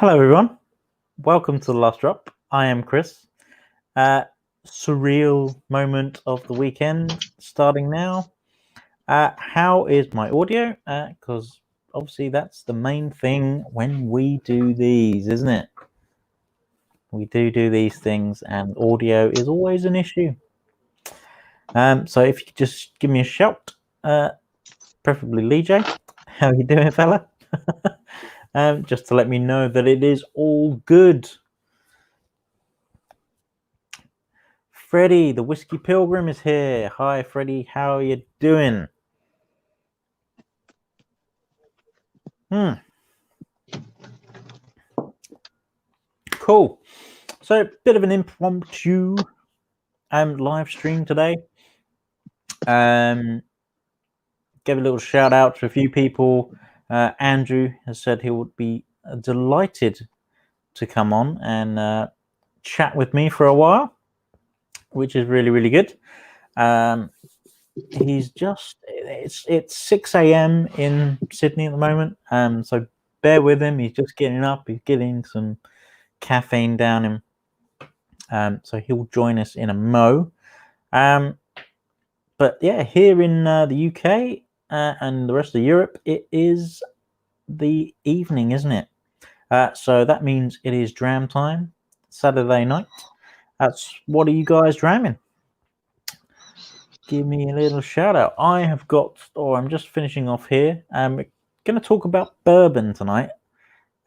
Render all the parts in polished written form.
Hello, everyone. Welcome to the Last Drop. I am Chris. Surreal moment of the weekend starting now. How is my audio? Because obviously that's the main thing when we do these, isn't it? We do these things, and audio is always an issue. So if you could just give me a shout, preferably Lee J. How you doing, fella? Just to let me know that it is all good. Freddie, the Whiskey Pilgrim, is here. Hi, Freddie. How are you doing? Cool. So, bit of an impromptu live stream today. Give a little shout out to a few people. Andrew has said he would be delighted to come on and chat with me for a while, which is really, really good. He's just it's 6 a.m. in Sydney at the moment, so bear with him. He's just getting up. He's getting some caffeine down him, so he'll join us in a mo. But yeah, here in the UK and the rest of Europe, it is the evening, isn't it? So that means it is dram time, Saturday night. What are you guys dramming? Give me a little shout out. I'm just finishing off here. I'm going to talk about bourbon tonight.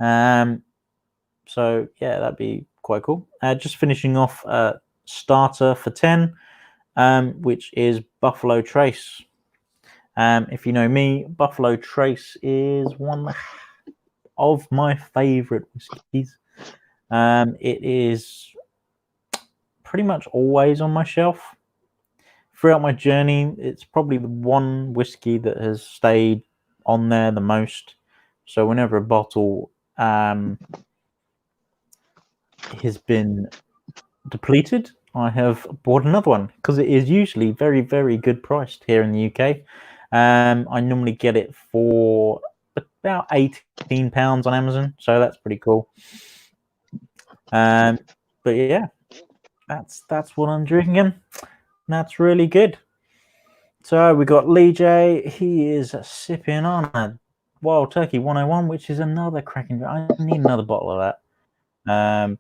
So yeah, that'd be quite cool. Just finishing off starter for 10, which is Buffalo Trace. If you know me, Buffalo Trace is one of my favorite whiskeys. It is pretty much always on my shelf. Throughout my journey, it's probably the one whiskey that has stayed on there the most. So whenever a bottle has been depleted, I have bought another one because it is usually very, very good priced here in the UK. I normally get it for about £18 on Amazon, so that's pretty cool. But yeah, that's what I'm drinking. That's really good. So we got Lee J. He is sipping on a Wild Turkey 101, which is another cracking. I need another bottle of that.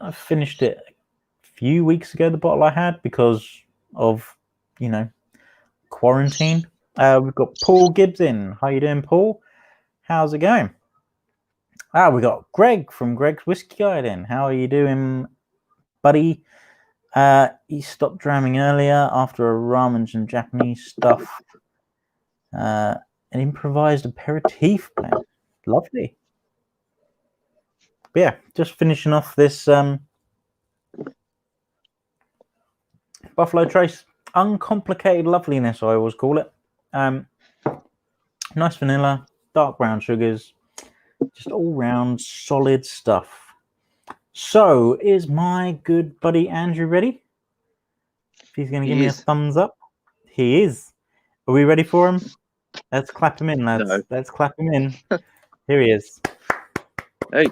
I finished it a few weeks ago, the bottle I had, because of, quarantine. We've got Paul Gibbs in. How you doing, Paul? How's it going? We got Greg from Greg's Whiskey Guide in. How are you doing, buddy? He stopped dramming earlier after a rum and some Japanese stuff. An improvised aperitif plan. Lovely. But yeah, just finishing off this Buffalo Trace. Uncomplicated loveliness, I always call it. Nice vanilla, dark brown sugars, just all round solid stuff. So, is my good buddy Andrew ready? If he's going to give me a thumbs up. He is. Are we ready for him? Let's clap him in, lads. No. Let's clap him in. Here he is. Hey.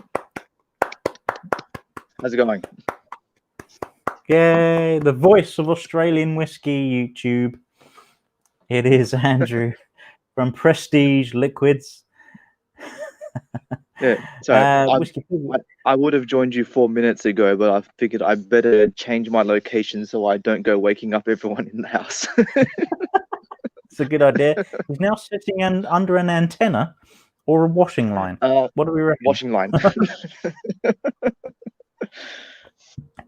How's it going? Yay, the voice of Australian whiskey YouTube. It is Andrew from Prestige Liquids. Yeah, so I would have joined you 4 minutes ago, but I figured I better change my location so I don't go waking up everyone in the house. It's a good idea. He's now sitting under an antenna or a washing line. What do we reckon? Washing line.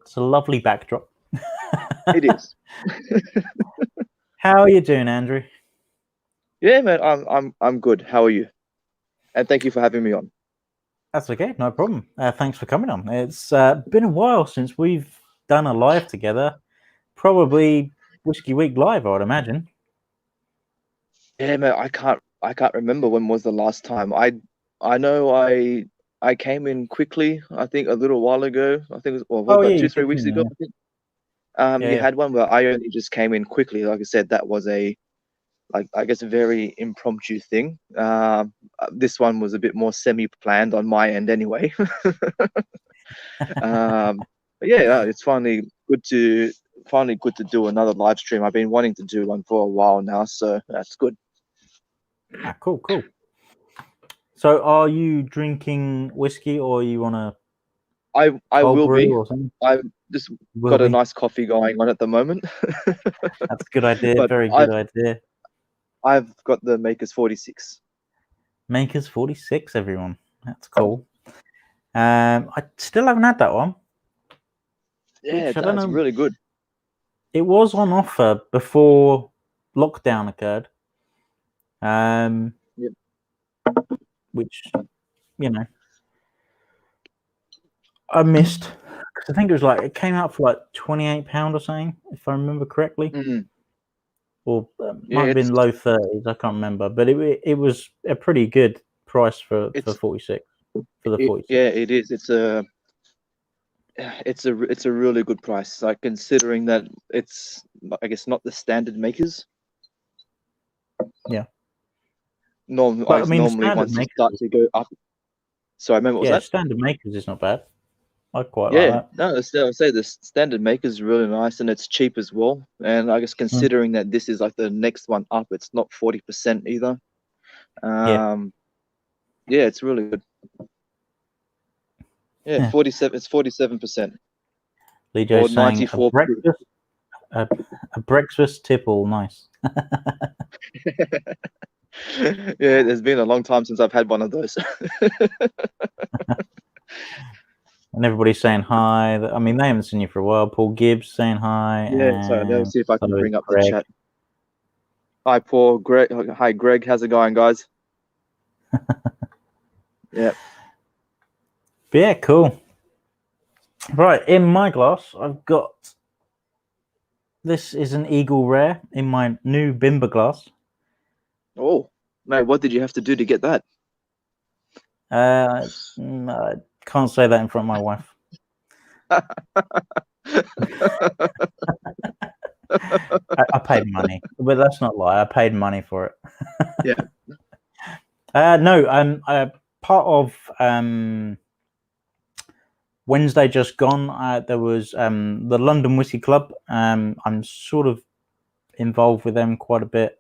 It's a lovely backdrop. It is. How are you doing, Andrew? Yeah, man, I'm good. How are you? And thank you for having me on. That's okay, no problem. Thanks for coming on. It's been a while since we've done a live together. Probably Whiskey Week Live, I would imagine. Yeah, man, I can't remember when was the last time. I know I came in quickly. I think a little while ago. I think it was about 2-3 weeks ago. I think. You had one where I only just came in quickly. Like I said, that was a like I guess a very impromptu thing. This one was a bit more semi-planned on my end anyway. But yeah, it's finally good to do another live stream. I've been wanting to do one for a while now, so that's good. Ah, cool. So, are you drinking whiskey, or you want to I cold will brew be. or something? I've just Will got a be. nice coffee going on at the moment. That's a good idea. But Very good idea. I've got the Maker's 46. Maker's 46, everyone. That's cool. I still haven't had that one. Yeah, I don't that's know. really good. It was on offer before lockdown occurred. Yep. Which, you know, I missed, because I think it came out for like £28 or something, if I remember correctly. Mm-hmm. Or might have been low 30s, I can't remember, but it was a pretty good price for 46, for the 46. Yeah, it is. It's a really good price, like considering that it's, I guess, not the standard Makers. Yeah. Normally once you start to go up. So I remember, what was that? Standard Makers is not bad. I quite Yeah, like that. no, I'll say the standard Makers is really nice, and it's cheap as well. And I guess considering that this is like the next one up, it's not 40% either. Yeah, it's really good. Yeah, 47. It's 47%. Lee Joe's saying a breakfast tipple, nice. Yeah, it's been a long time since I've had one of those. And everybody's saying hi. I mean, they haven't seen you for a while. Paul Gibbs saying hi. Yeah, so let's see if I can bring up Greg. the chat. Hi, Paul. Greg. Hi, Greg. How's it going, guys? Yeah. But yeah, cool. Right, in my glass, I've got. This is an Eagle Rare in my new Bimber glass. Oh, mate, what did you have to do to get that? I can't say that in front of my wife. I paid money, but that's not a lie. I paid money for it. Yeah. No, part of Wednesday just gone, there was the London Whisky Club. I'm sort of involved with them quite a bit.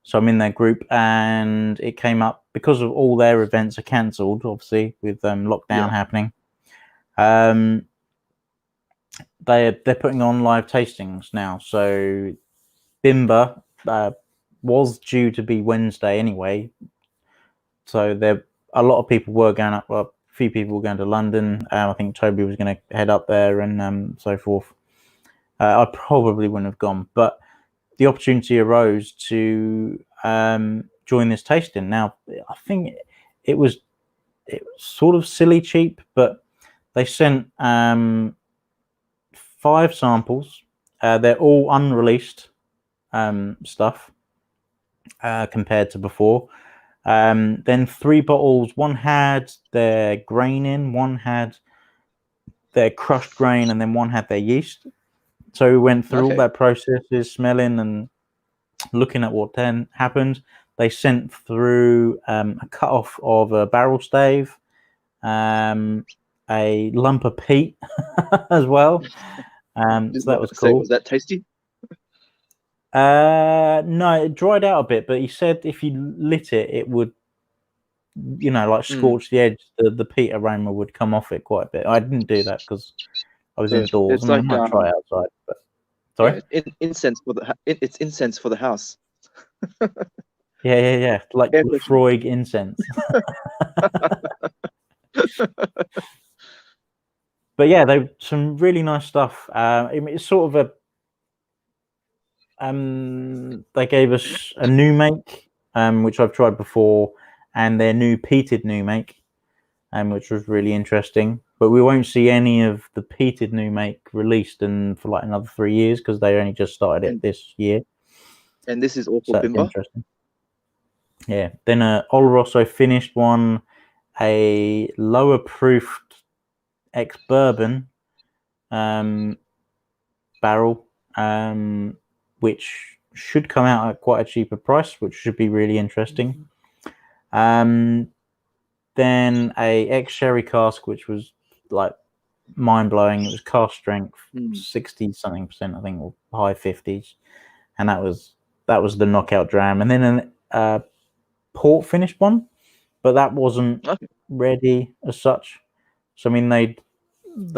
So I'm in their group, and it came up because of all their events are cancelled, obviously, with lockdown happening. They're putting on live tastings now. So Bimber was due to be Wednesday anyway. So a lot of people were going up. Well, a few people were going to London. I think Toby was going to head up there and so forth. I probably wouldn't have gone, but the opportunity arose to join this tasting. Now, I think it was sort of silly cheap, but they sent 5 samples. They're all unreleased stuff compared to before. Then 3 bottles. One had their grain in, one had their crushed grain, and then one had their yeast. So we went through all their processes, smelling and looking at what then happened. They sent through a cut-off of a barrel stave, a lump of peat as well. So that was cool. Was that tasty? No, it dried out a bit, but he said if you lit it, it would, like scorch the edge. The peat aroma would come off it quite a bit. I didn't do that because I was indoors. It's I might try it outside. But sorry, incense for the it's incense for the house. Yeah. Like Lefroy incense. But yeah, they some really nice stuff. It's sort of they gave us a new make, which I've tried before, and their new peated new make, which was really interesting. But we won't see any of the peated new make released for like another 3 years because they only just started it this year. And this is all for Bimber. Interesting. Yeah. Then Oloroso finished one, a lower proofed ex-bourbon barrel, which should come out at quite a cheaper price, which should be really interesting. Then a ex-sherry cask, which was like mind-blowing. It was cask strength, 60-something%, I think, or high 50s, and that was the knockout dram. And then a port finished one, but that wasn't ready as such. So I mean, they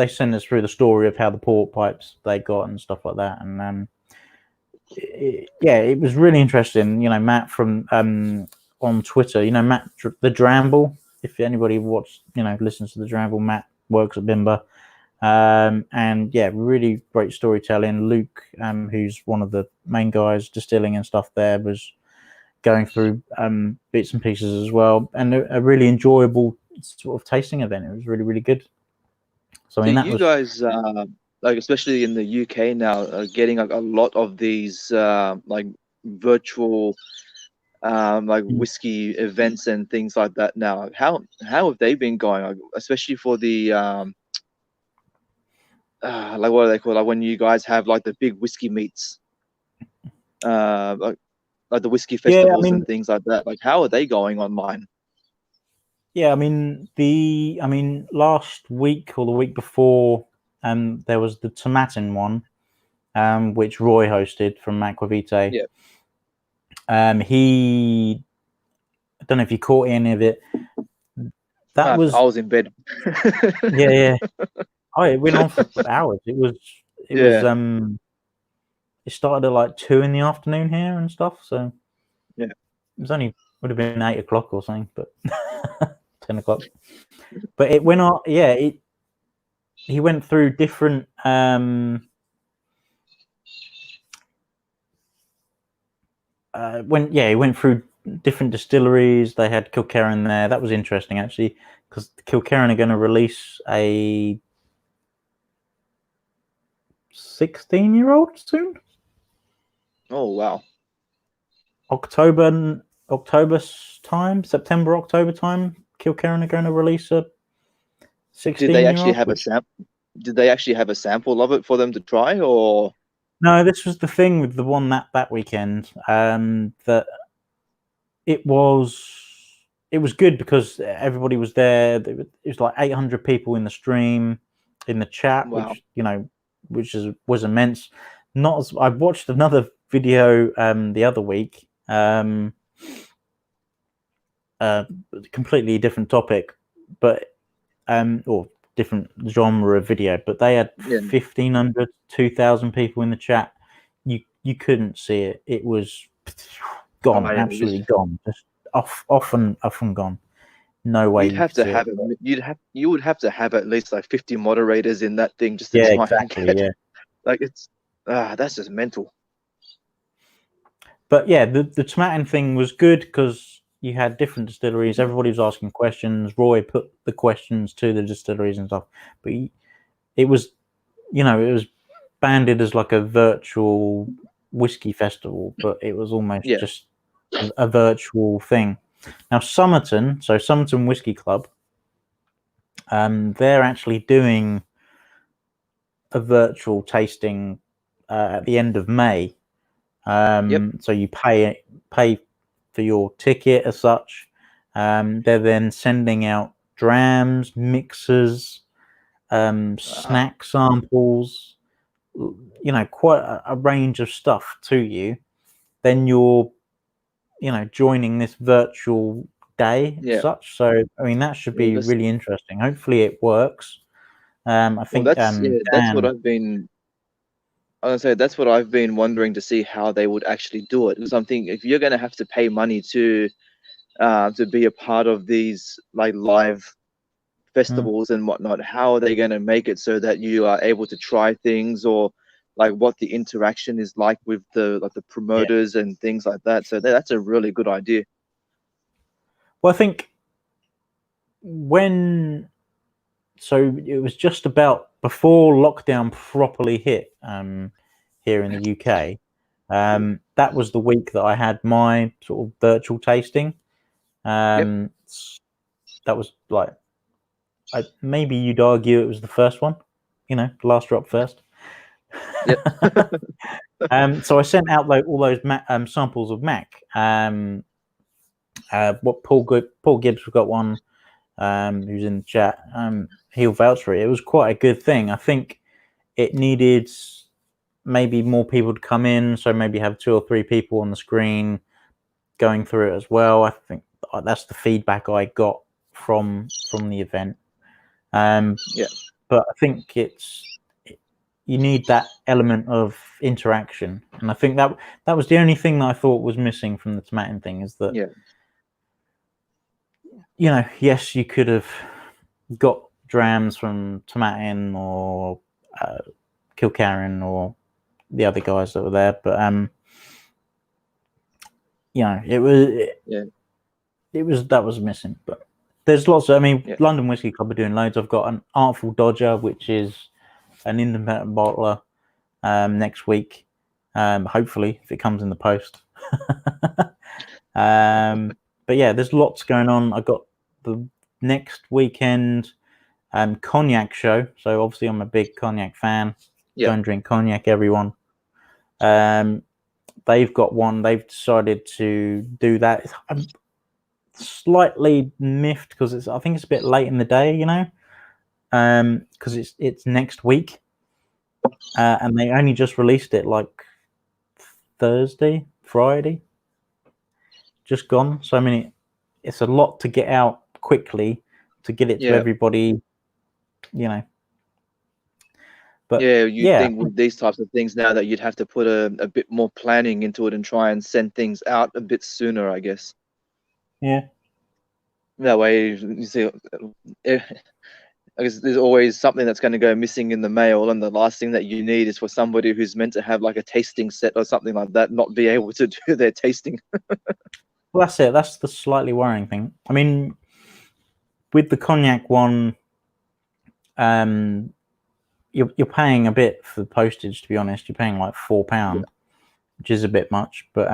sent us through the story of how the port pipes they got and stuff like that, and it was really interesting. You know, Matt from on Twitter, you know, Matt the Dramble. If anybody listens to the Dramble, Matt works at Bimber, and yeah, really great storytelling. Luke, who's one of the main guys distilling and stuff there, was going through bits and pieces as well, and a really enjoyable sort of tasting event. It was really, really good. So I mean, you guys, like especially in the UK now, are getting like a lot of these like virtual like whiskey events and things like that now. How have they been going? Like, especially for the like what do they call it? Like when you guys have like the big whiskey meets, like the whiskey festivals and things like that. Like how are they going online? Yeah, I mean last week or the week before, there was the Tomatin one, which Roy hosted from Aquavite. Yeah. I don't know if you caught any of it. I was in bed. yeah. Oh, it went on for hours. It was it started at like 2 PM here and stuff. So yeah, it would have been 8 o'clock or something, but 10 o'clock. But it went on. Yeah, he went through different he went through different distilleries. They had Kilkerran there. That was interesting actually, because Kilkerran are going to release a 16-year-old soon. Oh wow! October time, September, October time. Kilkerran are going to release a 16-year-old. Did they actually have a sample? Did they actually have a sample of it for them to try, or? No, this was the thing with the one that weekend. That it was good because everybody was there. It was like 800 people in the stream, in the chat, Wow. which was immense. Not as I watched another video the other week, completely different topic, but or different genre of video, but they had 1,500, 2,000 people in the chat. You couldn't see it. It was gone, absolutely gone, just off and gone. No way. You'd have to have it. You would have to have at least like 50 moderators in that thing just to try exactly, and get. Like it's that's just mental. But yeah, the Tomatin thing was good because you had different distilleries. Everybody was asking questions. Roy put the questions to the distilleries and stuff. But it was, it was banded as like a virtual whiskey festival, but it was almost just a virtual thing. Now Somerton Whiskey Club, they're actually doing a virtual tasting at the end of May. So you pay for your ticket as such. They're then sending out drams, mixers, snack samples, quite a range of stuff to you. Then you're, joining this virtual day as such. So, I mean, that should be really interesting. Hopefully it works. I think that's what I've been. I was gonna say that's what I've been wondering to see how they would actually do it. Because I'm thinking if you're gonna have to pay money to be a part of these like live festivals and whatnot, how are they going to make it so that you are able to try things, or like what the interaction is like with the promoters and things like that? So that's a really good idea. Well, I think so it was just about before lockdown properly hit here in the UK. That was the week that I had my sort of virtual tasting. That was like, maybe you'd argue it was the first one, last drop first. So I sent out all those samples of Mac. What Paul Gibbs got one, who's in the chat. He'll vouch for it. It was quite a good thing. I think it needed maybe more people to come in, so maybe have 2 or 3 people on the screen going through it as well. I think that's the feedback I got from the event. Yeah. But I think you need that element of interaction, and I think that was the only thing that I thought was missing from the Tomatin thing, is that yes, you could have got drams from Tomatin or Kilcarran or the other guys that were there, but that was missing. But there's lots of, London Whiskey Club are doing loads. I've got an Artful Dodger, which is an independent bottler, next week, hopefully, if it comes in the post. But yeah, there's lots going on. I got the next weekend cognac show, so obviously I'm a big cognac fan. Go and drink cognac, everyone. They've got one. They've decided to do that. I'm slightly miffed because I think it's a bit late in the day, because it's next week, and they only just released it like Friday, just gone. So it's a lot to get out quickly to get it to everybody, But you think with these types of things now that you'd have to put a bit more planning into it and try and send things out a bit sooner, I guess. Yeah. That way, you see, I guess there's always something that's going to go missing in the mail, and the last thing that you need is for somebody who's meant to have like a tasting set or something like that not be able to do their tasting. Well, that's it. That's the slightly worrying thing. I mean, with the cognac one, you're paying a bit for the postage. To be honest, you're paying like £4, which is a bit much. But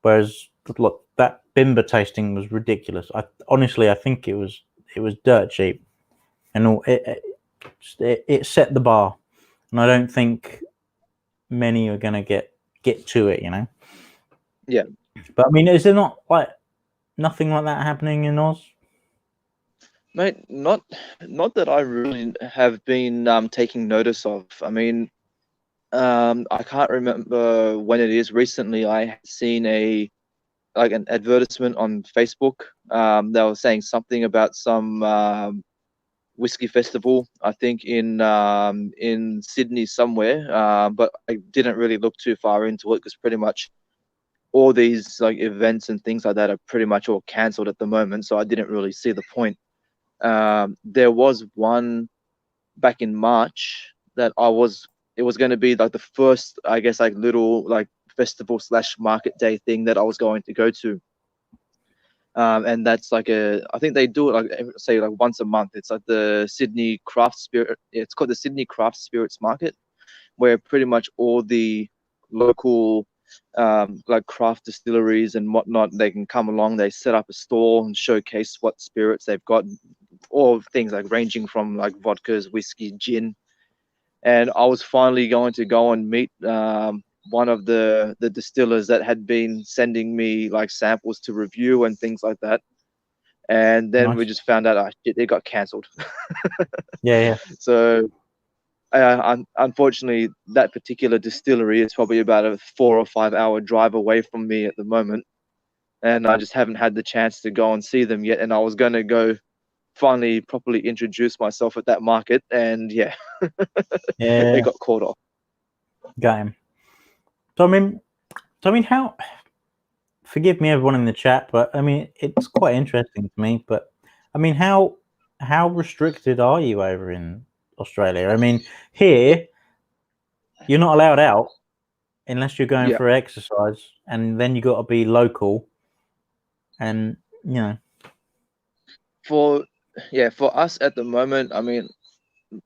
whereas look, that Bimber tasting was ridiculous. I think it was dirt cheap, and it set the bar, and I don't think many are gonna get to it. Yeah. But I mean, is there not like nothing like that happening in Oz? Mate, not that I really have been taking notice of. I mean, I can't remember when it is. Recently, I had seen an advertisement on Facebook. They were saying something about some whiskey festival, I think in Sydney somewhere. But I didn't really look too far into it because pretty much all these like events and things like that are pretty much all cancelled at the moment. So I didn't really see the point. There was one back in March that it was going to be like the first, I guess, like little like festival / market day thing that I was going to go to. And that's like I think they do it like say like once a month. It's like the Sydney Craft Spirit. It's called the Sydney Craft Spirits Market, where pretty much all the local like craft distilleries and whatnot, they can come along. They set up a store and showcase what spirits they've got, all things like ranging from like vodkas, whiskey, gin. And I was finally going to go and meet one of the distillers that had been sending me like samples to review and things like that. And then we just found out, it got cancelled. Yeah. So unfortunately, that particular distillery is probably about a 4 or 5 hour drive away from me at the moment. And I just haven't had the chance to go and see them yet. And I was going to go finally properly introduce myself at that market. And it got caught off. Got him. So I mean, how? Forgive me, everyone in the chat, but I mean, it's quite interesting to me. But I mean, how restricted are you over in Australia? I mean, here you're not allowed out unless you're going for exercise, and then you got to be local. And for us at the moment, I mean,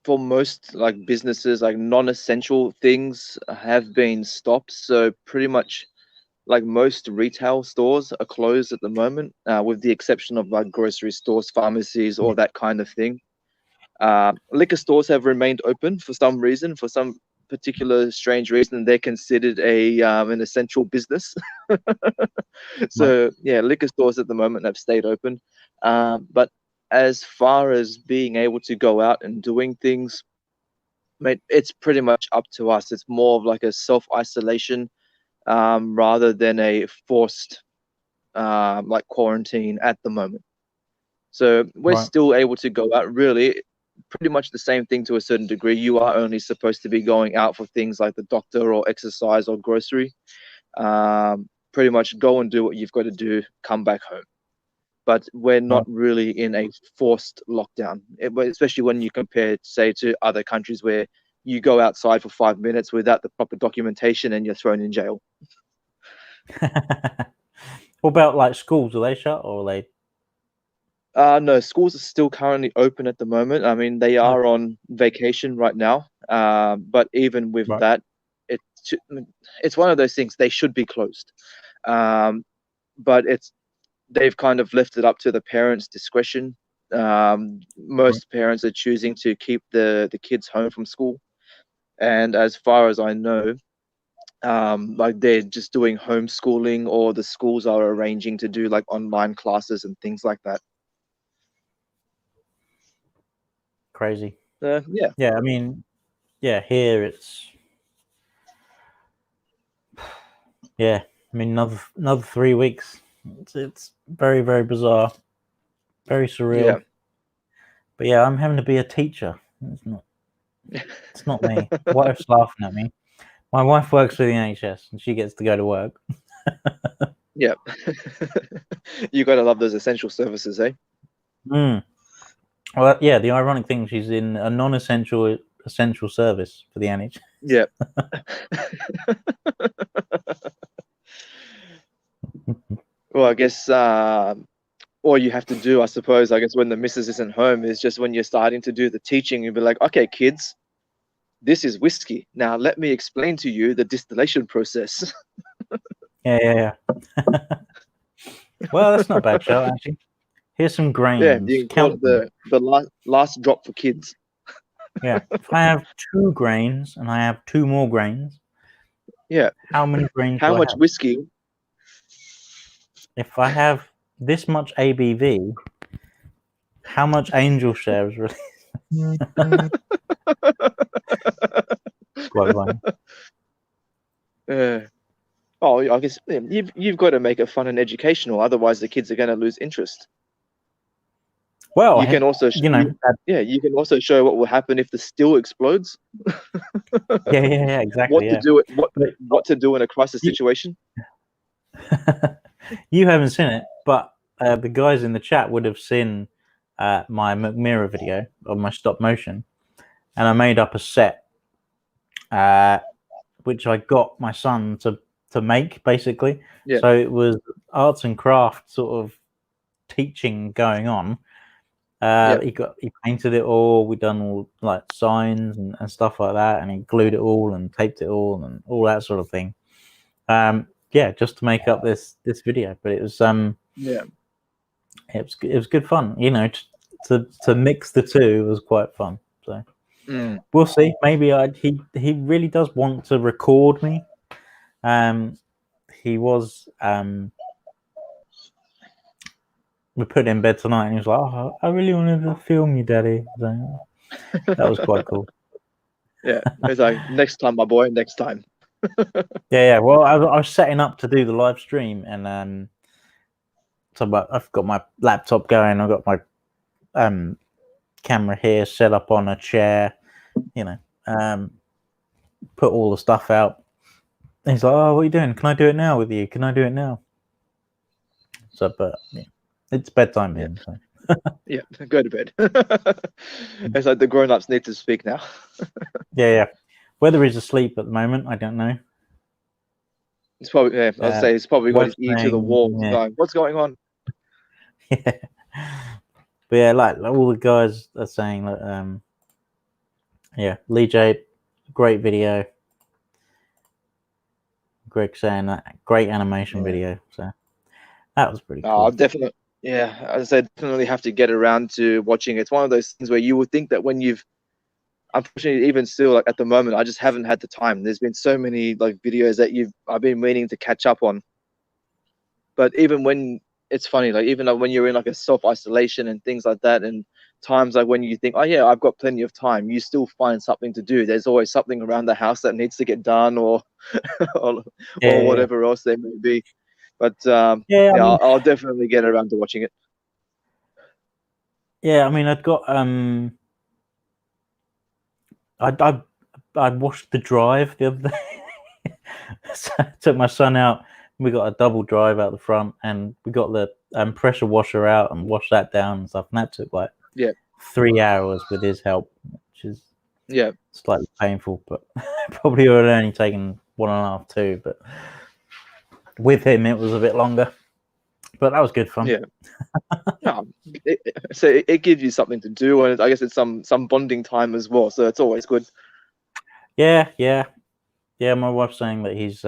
for most like businesses, like non-essential things have been stopped. So pretty much like most retail stores are closed at the moment, with the exception of like grocery stores, pharmacies, or that kind of thing. Liquor stores have remained open for some reason, for some particular strange reason, they're considered an essential business. So yeah, liquor stores at the moment have stayed open, but as far as being able to go out and doing things, mate, it's pretty much up to us. It's more of like a self-isolation, rather than a forced like quarantine at the moment. So we're still able to go out, really pretty much the same thing to a certain degree. You are only supposed to be going out for things like the doctor or exercise or grocery. Pretty much go and do what you've got to do, come back home. But we're not really in a forced lockdown, especially when you compare, say, to other countries where you go outside for 5 minutes without the proper documentation and you're thrown in jail. What about like schools? Are they shut or are they? No, schools are still currently open at the moment. I mean, they are on vacation right now. But even with that, it's one of those things. They should be closed, but they've kind of left it up to the parents' discretion. Most parents are choosing to keep the kids home from school, and as far as I know, like they're just doing homeschooling, or the schools are arranging to do like online classes and things like that. Crazy. Yeah. I mean, here it's I mean, another 3 weeks. It's very, very bizarre, very surreal. Yeah. But yeah, I'm having to be a teacher. It's not me. Wife's laughing at me. My wife works for the NHS and she gets to go to work. Yeah. You gotta love those essential services, eh? Well, yeah, the ironic thing, she's in a non-essential essential service for the NHS. Yeah. Well, I guess all you have to do, I suppose, I guess when the missus isn't home, is just when you're starting to do the teaching, you'll be like, okay, kids, this is whiskey. Now let me explain to you the distillation process. Yeah. Well, that's not a bad show, actually. Here's some grains. Yeah, you can call it the last drop for kids. Yeah. If I have 2 grains and I have 2 more grains, yeah, how many grains how do much I have? whiskey? If I have this much ABV, how much angel share is released? Quite funny. Oh, I guess you've got to make it fun and educational, otherwise the kids are going to lose interest. Well, you can also, you can also show what will happen if the still explodes. Yeah, exactly. What to do in a crisis situation. You haven't seen it, but the guys in the chat would have seen my McMirror video of my stop motion, and I made up a set, which I got my son to make, basically. Yeah. So it was arts and crafts sort of teaching going on. He painted it all. We done all like signs and stuff like that, and he glued it all and taped it all and all that sort of thing. Just to make up this video, but it was it was good fun. You know, to mix the two was quite fun. So we'll see. Maybe he really does want to record me. He was we put in bed tonight and he was like, "Oh, I really wanted to film you, Daddy." So that was quite cool. Yeah, it's like, next time, my boy, next time. Yeah. Well, I was setting up to do the live stream, and so I've got my laptop going. I've got my camera here set up on a chair. You know, put all the stuff out. And he's like, "Oh, what are you doing? Can I do it now with you? Can I do it now?" So, but yeah, it's bedtime then. So. Yeah, go to bed. It's like the grown-ups need to speak now. Yeah. Whether he's asleep at the moment, I don't know. It's probably, I'd say he's probably got his ear to the wall. Yeah. Going, what's going on? Yeah. But yeah, like all the guys are saying that, Lee J, great video. Greg saying that, great animation video. So that was pretty cool. Definitely. Yeah, as I said, definitely have to get around to watching. It's one of those things where you would think that when you've unfortunately, even still, like at the moment, I just haven't had the time. There's been so many like videos that I've been meaning to catch up on. But even when it's funny, like even like when you're in like a self-isolation and things like that, and times like when you think, oh yeah, I've got plenty of time, you still find something to do. There's always something around the house that needs to get done, or or, Yeah, or whatever else there may be. But yeah. I yeah, mean, I'll definitely get around to watching it. yeah. I mean, I'd got I washed the drive the other day. So I took my son out. We got a double drive out the front, and we got the pressure washer out and washed that down and stuff. And that took like 3 hours with his help, which is slightly painful, but probably would have only taken 1.5, 2. But with him, it was a bit longer. But that was good fun. Yeah. No, so it gives you something to do, and I guess it's some bonding time as well. So it's always good. Yeah. My wife's saying that he's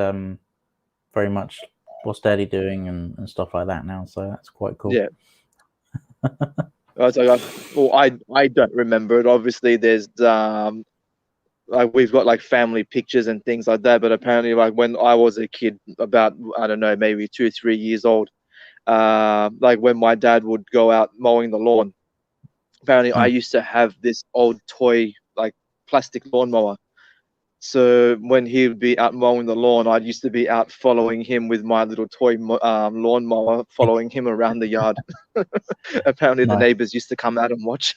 very much what's Daddy doing and stuff like that now. So that's quite cool. Yeah. Well, I don't remember it. Obviously, there's like we've got like family pictures and things like that. But apparently, like when I was a kid, about I don't know, maybe 2 or 3 years old, like when my dad would go out mowing the lawn, apparently I used to have this old toy like plastic lawnmower. So when he would be out mowing the lawn, I used to be out following him with my little toy lawnmower, following him around the yard. Apparently, the neighbors used to come out and watch.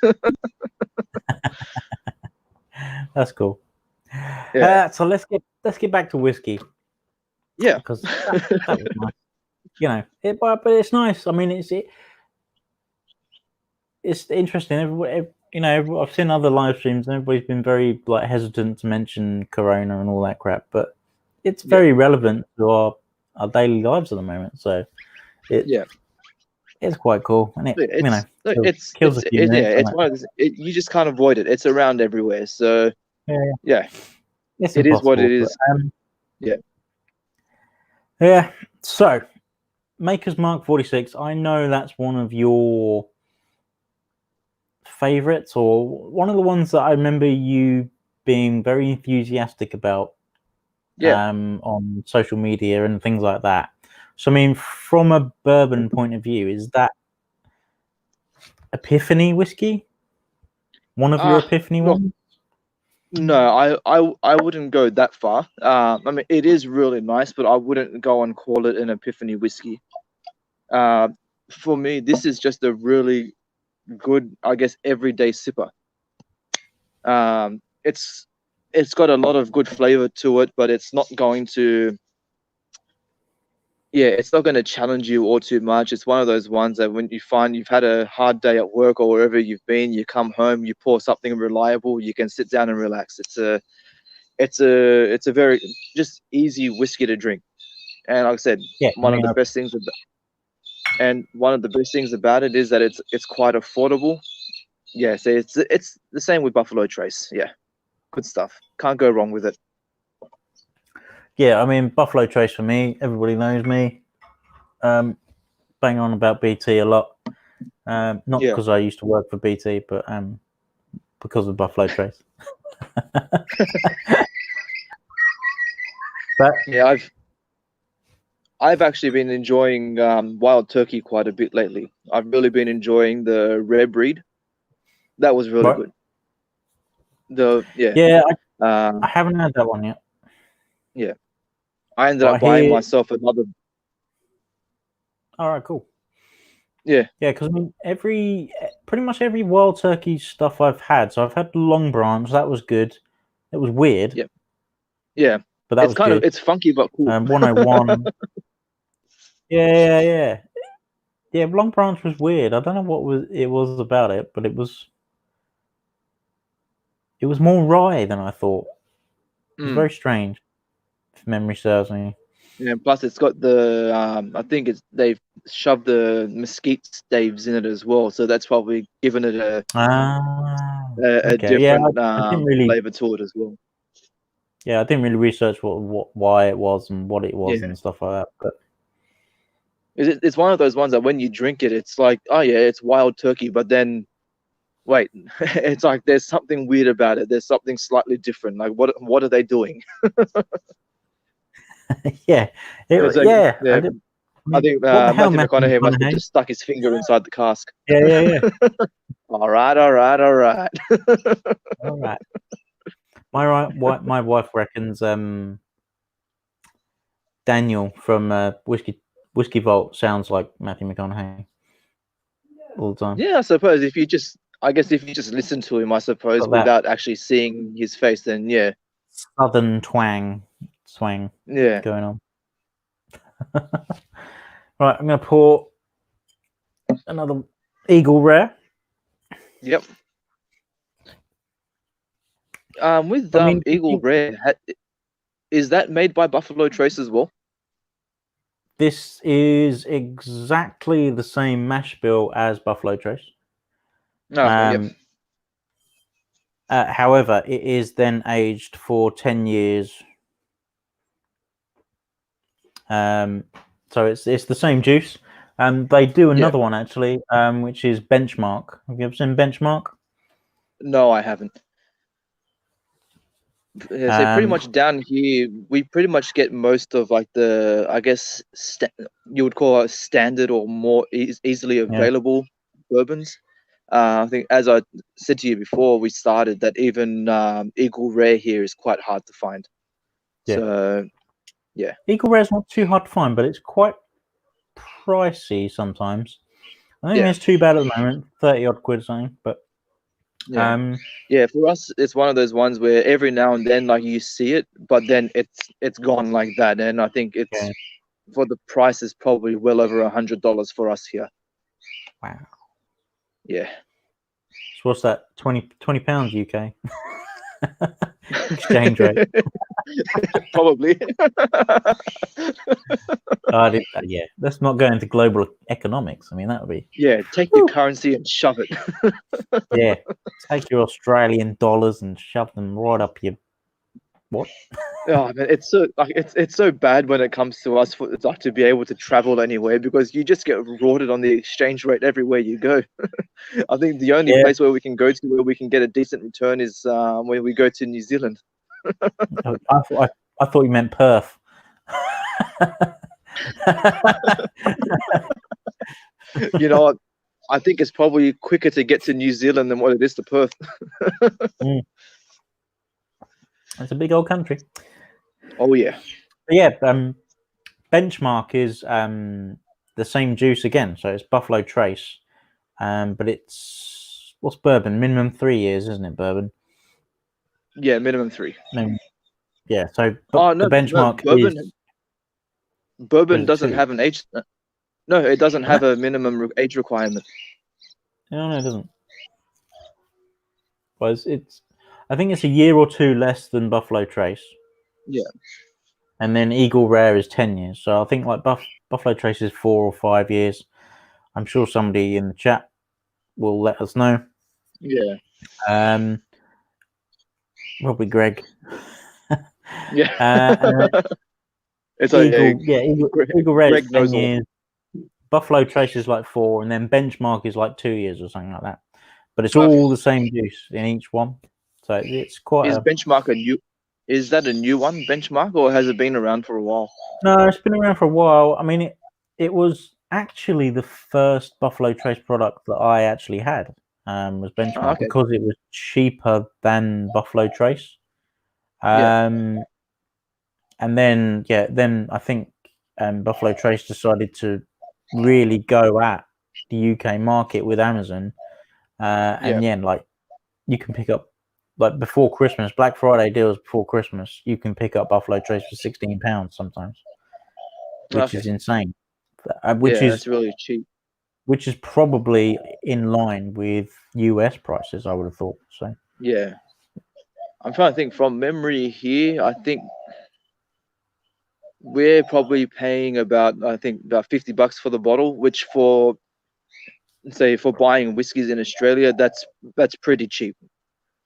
That's cool. Yeah. So let's get back to whiskey. Yeah, because that was nice. You know, but it's nice. I mean, it's interesting. Everybody, you know, I've seen other live streams and everybody's been very like hesitant to mention Corona and all that crap, but it's very relevant to our daily lives at the moment. So it's quite cool, and it kills a few minutes. It's one of those, you just can't avoid it. It's around everywhere. So it's it is what it is. But, yeah. So Maker's Mark 46. I know that's one of your favorites, or one of the ones that I remember you being very enthusiastic about on social media and things like that. So I mean, from a bourbon point of view, is that Epiphany whiskey one of your Epiphany ones? No, I wouldn't go that far. I mean, it is really nice, but I wouldn't go and call it an Epiphany whiskey. For me, this is just a really good, I guess, everyday sipper. It's got a lot of good flavor to it, but it's not going to it's not going to challenge you all too much. It's one of those ones that when you find you've had a hard day at work or wherever you've been, you come home, you pour something reliable, you can sit down and relax. It's a very just easy whiskey to drink. And like I said, one of the best things about it is that it's quite affordable. Yeah, so it's the same with Buffalo Trace. Yeah, good stuff. Can't go wrong with it. Yeah, I mean, Buffalo Trace for me, everybody knows me. Bang on about BT a lot. Not because I used to work for BT, but because of Buffalo Trace. But yeah, I've actually been enjoying Wild Turkey quite a bit lately. I've really been enjoying the rare breed. That was really good. I haven't had that one yet. Yeah, I ended up buying myself another. All right, cool. Yeah, because I mean, pretty much every Wild Turkey stuff I've had. So I've had Long Branch. That was good. It was weird. Yeah, but that was kind good. It's funky but cool. 101. Yeah. Long Branch was weird. I don't know what it was about it, but it was more rye than I thought. It was very strange, if memory serves me. Yeah, plus it's got the I think they've shoved the mesquite staves in it as well, so that's probably given it a different flavor to it as well. Yeah, I didn't really research why it was and what it was and stuff like that, but it's one of those ones that when you drink it, it's like, oh yeah, it's Wild Turkey, but then wait, it's like there's something weird about it. There's something slightly different. Like what are they doing? Yeah, It's like yeah. yeah, I I mean, think what the hell, Matthew Matthew McConaughey must have McConaughey? just stuck his finger inside the cask. Yeah, yeah, yeah. All right, all right, all right. All right. My wife reckons Daniel from Whiskey Vault sounds like Matthew McConaughey all the time. Yeah, I suppose I guess if you just listen to him, I suppose Got that without actually seeing his face, then yeah, southern swang yeah, going on. Right, I'm gonna pour another Eagle Rare. yep. With I mean, Eagle Rare, is that made by Buffalo Trace as well? this is exactly the same mash bill as Buffalo Trace. Okay, yep. However, it is then aged for 10 years. So it's the same juice. They do another one actually, which is Benchmark. Have you ever seen Benchmark? No, I haven't. Yeah, so pretty much down here, we pretty much get most of like the, I guess, you would call it standard or more easily available bourbons. I think, as I said to you before we started, that even Eagle Rare here is quite hard to find. Yeah. So, yeah. Eagle Rare is not too hard to find, but it's quite pricey sometimes. I think it's too bad at the moment, 30 odd quid or something. But yeah, for us, it's one of those ones where every now and then, like you see it, but then it's gone like that. And I think it's for the price is probably well over $100 for us here. Wow. Yeah. So what's that? 20 pounds UK exchange rate. Probably. Yeah, let's not go into global economics. I mean, that would be take your currency and shove it. Yeah, take your Australian dollars and shove them right up your what? Oh man, it's so like it's so bad when it comes to us for like to be able to travel anywhere because you just get rorted on the exchange rate everywhere you go. I think the only place where we can go to where we can get a decent return is when we go to New Zealand. I thought you meant Perth. You know what? I think it's probably quicker to get to New Zealand than what it is to Perth. It's a big old country. Oh yeah. But yeah, Benchmark is the same juice again, so it's Buffalo Trace, but it's what's bourbon? Minimum 3 years, isn't it? Bourbon. Yeah, minimum 3. Yeah, so the Benchmark is bourbon doesn't 2? have an age. No, it doesn't have a minimum age requirement. No, it doesn't. Well, I think it's a year or 2 less than Buffalo Trace. Yeah. And then Eagle Rare is 10 years. So I think like Buffalo Trace is 4 or 5 years. I'm sure somebody in the chat will let us know. Yeah. Probably Greg. Yeah. It's Eagle Rare is 10 years. Buffalo Trace is like 4, and then Benchmark is like 2 years or something like that. But it's all the same juice in each one. So it's quite. Benchmark a new? Is that a new one, Benchmark, or has it been around for a while? No, it's been around for a while. I mean, it was actually the first Buffalo Trace product that I actually had. Was Benchmark because it was cheaper than Buffalo Trace. And then I think Buffalo Trace decided to really go at the UK market with Amazon. And like you can pick up like before Christmas, Black Friday deals before Christmas, you can pick up Buffalo Trace for £16 sometimes, which is insane. Which is that's really cheap. Which is probably in line with US prices, I would have thought. So yeah, I'm trying to think from memory here. I think we're probably paying about $50 for the bottle, which for buying whiskeys in Australia, that's pretty cheap.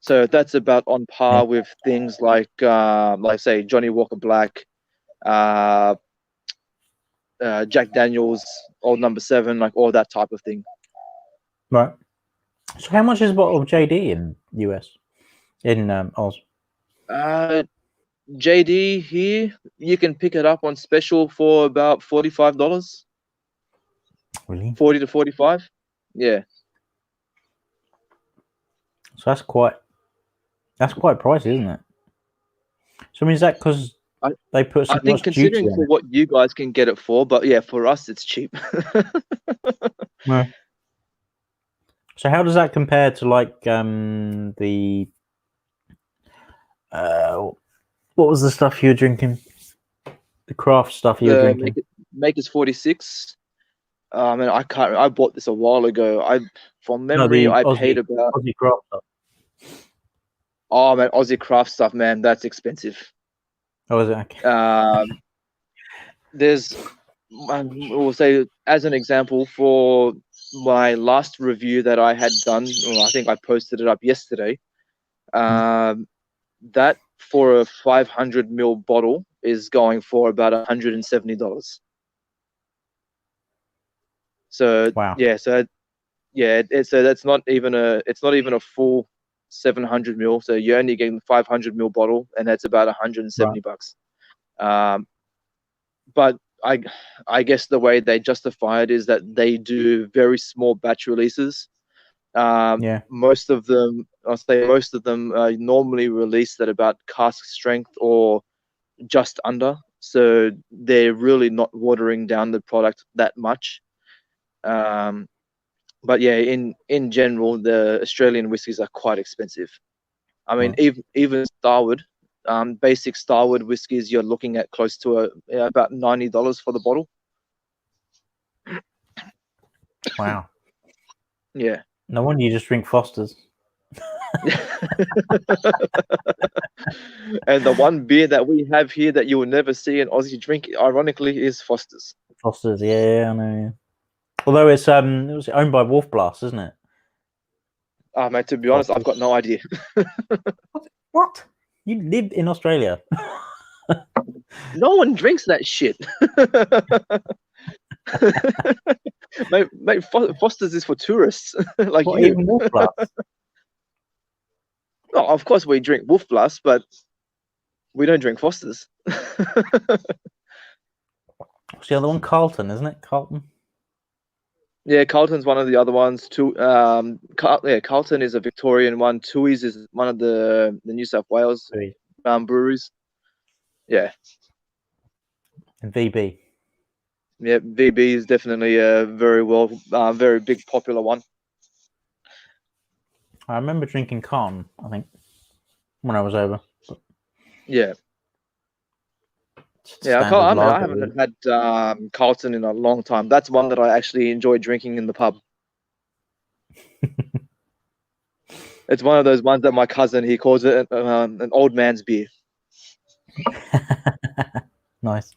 So that's about on par with things like say Johnny Walker Black, Jack Daniels, Old Number 7, like all that type of thing. Right. So how much is a bottle of JD in US? In Oz? JD here, you can pick it up on special for about $45, Really? 40 to 45. Yeah. So that's quite pricey, isn't it? So I mean, is that because I, they put so I think much duty considering on for it? what you guys can get it for, but yeah, for us it's cheap. No. So how does that compare to like the what was the stuff you were drinking? The craft stuff you were The drinking? Maker's 46. And I can't. I bought this a while ago. From No, memory, the I paid Aussie about. craft stuff. Oh man, Aussie craft stuff, man, that's expensive. Oh, is it? Okay. There's, we'll say as an example for my last review that I had done. Or I think I posted it up yesterday. That for a 500 ml bottle is going for about $170. So Wow. yeah, so so that's not even a full 700 ml. So you're only getting 500 ml bottle, and that's about Right. $170. But I guess the way they justify it is that they do very small batch releases. Yeah. Most of them, I'll say most of them are normally released at about cask strength or just under. So they're really not watering down the product that much. But yeah, in general, the Australian whiskies are quite expensive. I mean, Right. even Starward, basic Starward whiskies, you're looking at close to about $90 for the bottle. Wow. Yeah. No wonder you just drink Foster's. And the one beer that we have here that you will never see an Aussie drink, ironically, is Foster's. Foster's, yeah, I know. Yeah. Although it was owned by Wolf Blast, isn't it? Ah, mate, to be honest, I've got no idea. What? You lived in Australia? No one drinks that shit. mate, Foster's is for tourists like What, you. even Wolf Blast? No, of course we drink Wolf Blast, but we don't drink Foster's. What's the other one? Carlton, isn't it? Carlton. Yeah, Carlton's one of the other ones too. Carlton is a Victorian one. Tui's is one of the New South Wales breweries. Yeah. And VB. Yeah, VB is definitely a very big popular one. I remember drinking Con, I think, when I was over. But Yeah. Yeah, I haven't had Carlton in a long time. That's one that I actually enjoy drinking in the pub. It's one of those ones that my cousin, he calls it an old man's beer. Nice.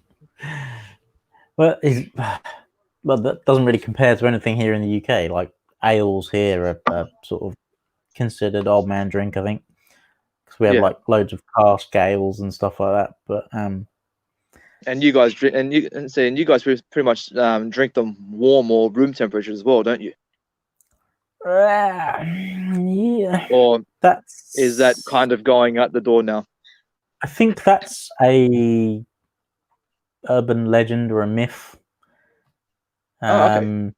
Well, that doesn't really compare to anything here in the UK. Like ales here are sort of considered old man drink, I think, because we have like loads of cask ales and stuff like that. But and you guys drink, and you guys pretty much drink them warm or room temperature as well, don't you? Yeah. Or is that kind of going out the door now? I think that's a urban legend or a myth. Okay.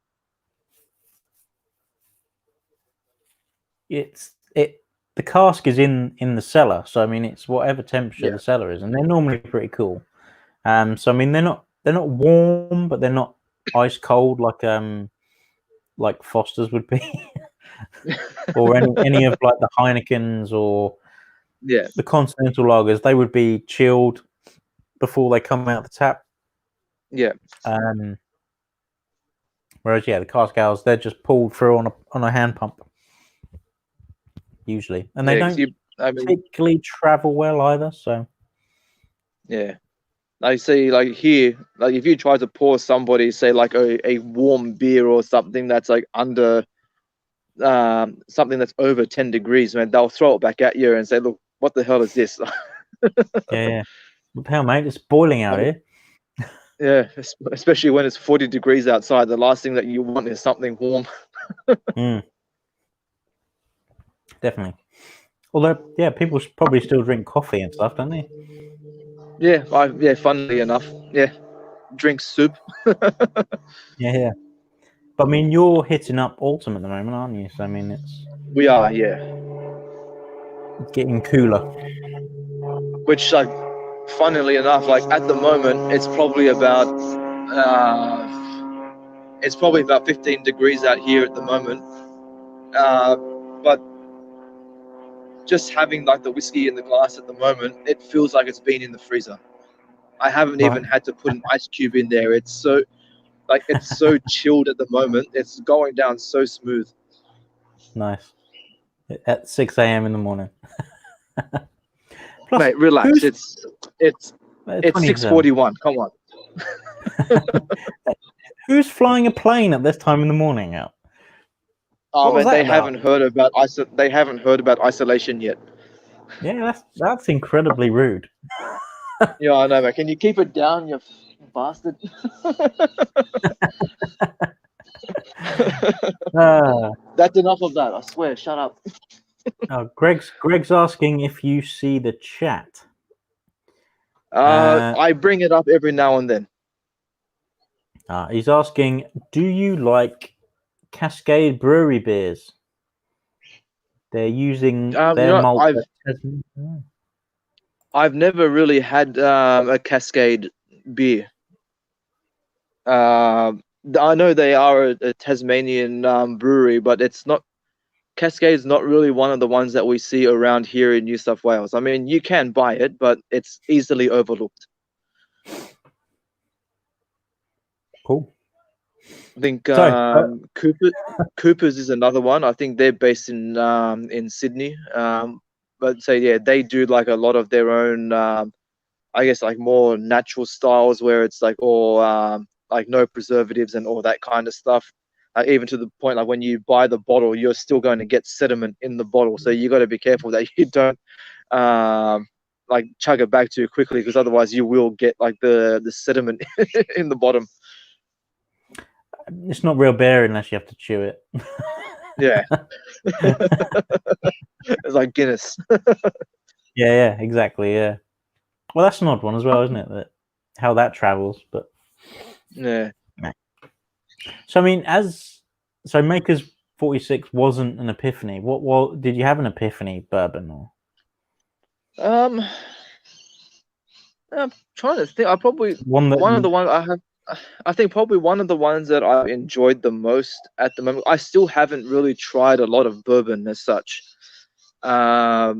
The cask is in the cellar, so I mean it's whatever temperature the cellar is, and they're normally pretty cool. So I mean they're not warm, but they're not ice cold like Foster's would be, or any of like the Heinekens or the Continental lagers. They would be chilled before they come out the tap. Yeah. Whereas the cask ales, they're just pulled through on a hand pump usually, and they don't particularly travel well either. So yeah. I see, like here, like if you try to pour somebody, say like a warm beer or something that's like under, something that's over 10 degrees, man, they'll throw it back at you and say, "Look, what the hell is this?" yeah. What the hell, mate? It's boiling out here. Yeah, especially when it's 40 degrees outside. The last thing that you want is something warm. Definitely. Although, yeah, people probably still drink coffee and stuff, don't they? Yeah, funnily enough, yeah, drink soup. Yeah. But I mean, you're hitting up autumn at the moment, aren't you? So I mean, it's We are, yeah. getting cooler. Which, like, funnily enough, like at the moment, it's probably about 15 degrees out here at the moment. But just having like the whiskey in the glass at the moment, it feels like it's been in the freezer. I haven't even had to put an ice cube in there. It's so chilled at the moment. It's going down so smooth. Nice. At 6 a.m. in the morning. Plus, Mate, relax. It's 6:41. Come on. Who's flying a plane at this time in the morning out? Oh man, they haven't heard about isolation yet. Yeah, that's incredibly rude. Yeah, I know, man. Can you keep it down, you bastard? That's enough of that. I swear. Shut up. Greg's asking if you see the chat. I bring it up every now and then. He's asking, do you like Cascade Brewery beers? They're using their malt. I've never really had a Cascade beer. I know they are a Tasmanian brewery, but it's not. Cascade's not really one of the ones that we see around here in New South Wales. I mean, you can buy it, but it's easily overlooked. Cool. I think Cooper's is another one. I think they're based in Sydney. But they do like a lot of their own, I guess, like more natural styles where it's like all like no preservatives and all that kind of stuff. Even to the point like when you buy the bottle, you're still going to get sediment in the bottle, so you got to be careful that you don't like chug it back too quickly, because otherwise you will get like the sediment in the bottom. It's not real beer unless you have to chew it. Yeah. It's like Guinness. Yeah, exactly. Yeah. Well, that's an odd one as well, isn't it? How that travels, but yeah. So I mean, Maker's 46 wasn't an epiphany. What did you have an epiphany bourbon or? I'm trying to think. I probably I think probably one of the ones that I've enjoyed the most at the moment. I still haven't really tried a lot of bourbon as such. What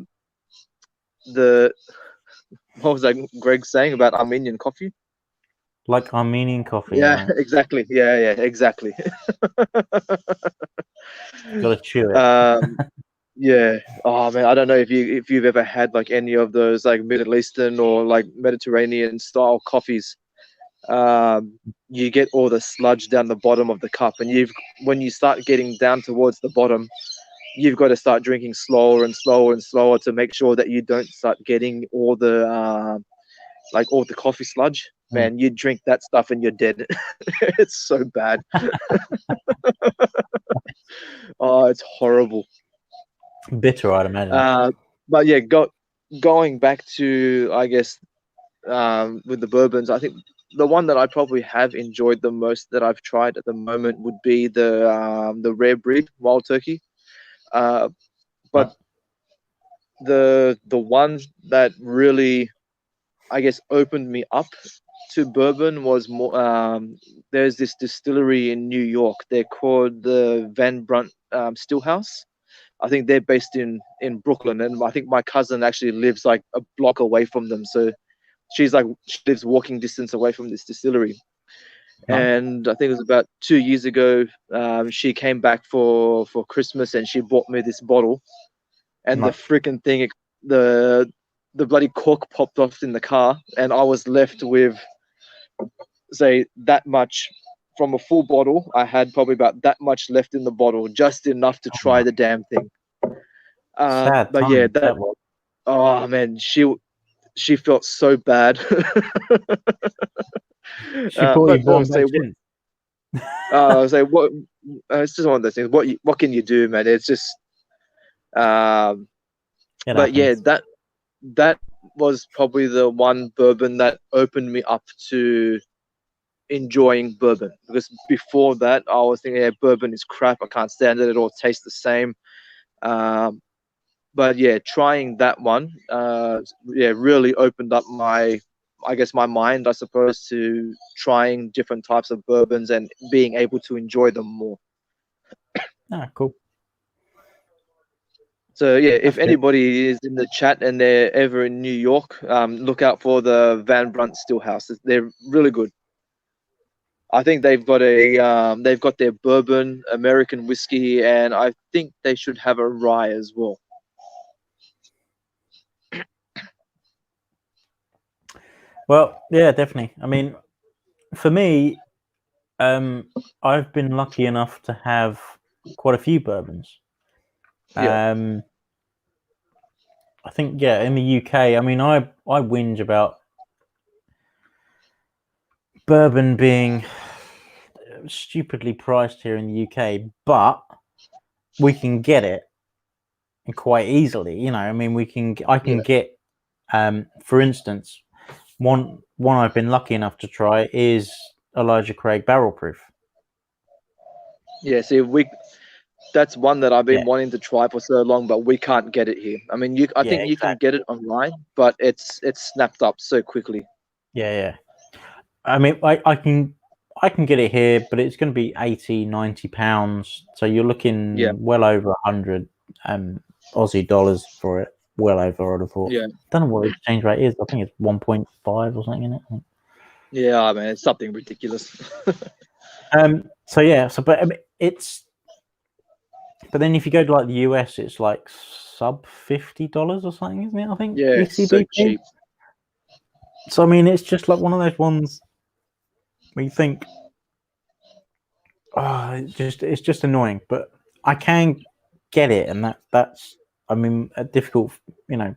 was that Greg saying about Armenian coffee? Like Armenian coffee. Yeah, right? exactly. Yeah, exactly. Gotta chew it. Yeah. Oh man, I don't know if you've ever had like any of those like Middle Eastern or like Mediterranean style coffees. You get all the sludge down the bottom of the cup, and when you start getting down towards the bottom, you've got to start drinking slower and slower and slower to make sure that you don't start getting all the all the coffee sludge. Man, you drink that stuff and you're dead. It's so bad. Oh, it's horrible. Bitter, I'd imagine. But yeah, going back to, I guess, with the bourbons, I think the one that I probably have enjoyed the most that I've tried at the moment would be the rare breed Wild Turkey. But the one that really, I guess, opened me up to bourbon was more. There's this distillery in New York. They're called the Van Brunt Stillhouse. I think they're based in Brooklyn, and I think my cousin actually lives like a block away from them. So she lives walking distance away from this distillery. And I think it was about 2 years ago, she came back for Christmas and she bought me this bottle. And the freaking thing, the bloody cork popped off in the car, and I was left with, say, that much. From a full bottle, I had probably about that much left in the bottle, just enough to try the damn thing. Sad but time, yeah, oh man, she felt so bad. She probably I was like, what? It's just one of those things. What can you do, man? It's just, Um, It but yeah, happens. that was probably the one bourbon that opened me up to enjoying bourbon, because before that I was thinking, yeah, bourbon is crap, I can't stand it, it all tastes the same. Um, but yeah, trying that one, yeah, really opened up my mind, I suppose, to trying different types of bourbons and being able to enjoy them more. Ah, cool. So yeah, if That's good. anybody is in the chat and they're ever in New York, look out for the Van Brunt Stillhouse. They're really good. I think they've got their bourbon, American whiskey, and I think they should have a rye as well. Well, yeah, definitely. I mean, for me, I've been lucky enough to have quite a few bourbons. Yeah, I think, yeah, in the UK, I mean, I whinge about bourbon being stupidly priced here in the UK, but we can get it quite easily. You know, I mean, I can get, for instance, one I've been lucky enough to try is Elijah Craig Barrel Proof. yeah. See, that's one that I've been Yeah, wanting to try for so long, but we can't get it here. I mean, I yeah, think you can exactly. get it online, but it's snapped up so quickly. Yeah, yeah. I mean, I can get it here, but it's going to be 80, 90 pounds. So you're Yeah, looking well over 100 Aussie dollars for it. Well over, I'd have thought. yeah, Don't know what the exchange rate is. I think it's 1.5 or something in it. yeah. I mean, it's something ridiculous. So yeah. But I mean, but then if you go to like the US, it's like sub $50 or something, isn't it? I think Yeah, it's so ECBP. cheap. So I mean, it's just like one of those ones where you think, oh, it's just annoying. But I can get it, and that's I mean, a difficult, you know,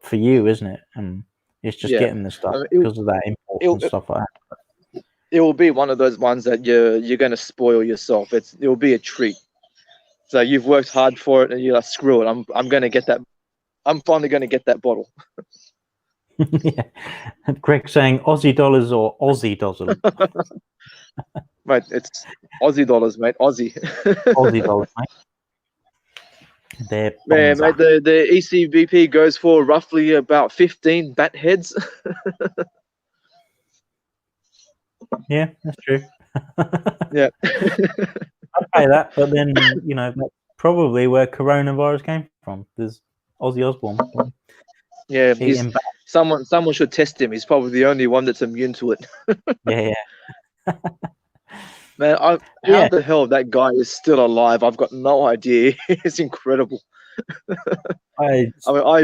for you, isn't it? And it's just Yeah, getting the stuff I mean, because of that import and it, stuff like that. it will be one of those ones that you're going to spoil yourself. It will be a treat. So you've worked hard for it, and you're like, screw it. I'm going to get that. I'm finally going to get that bottle. Yeah. Greg saying Aussie dollars or Aussie dollars. Mate, it's Aussie dollars, mate. Aussie. Aussie dollars, mate. They're Yeah, bonza. mate. The ECBP goes for roughly about 15 bat heads. Yeah, that's true. Yeah. I'd pay that, but then you know that's probably where coronavirus came from. There's Ozzy Osbourne Yeah, eating back. someone should test him. He's probably the only one that's immune to it. Yeah, Man, how yeah. the hell that guy is still alive? I've got no idea. It's incredible. I mean,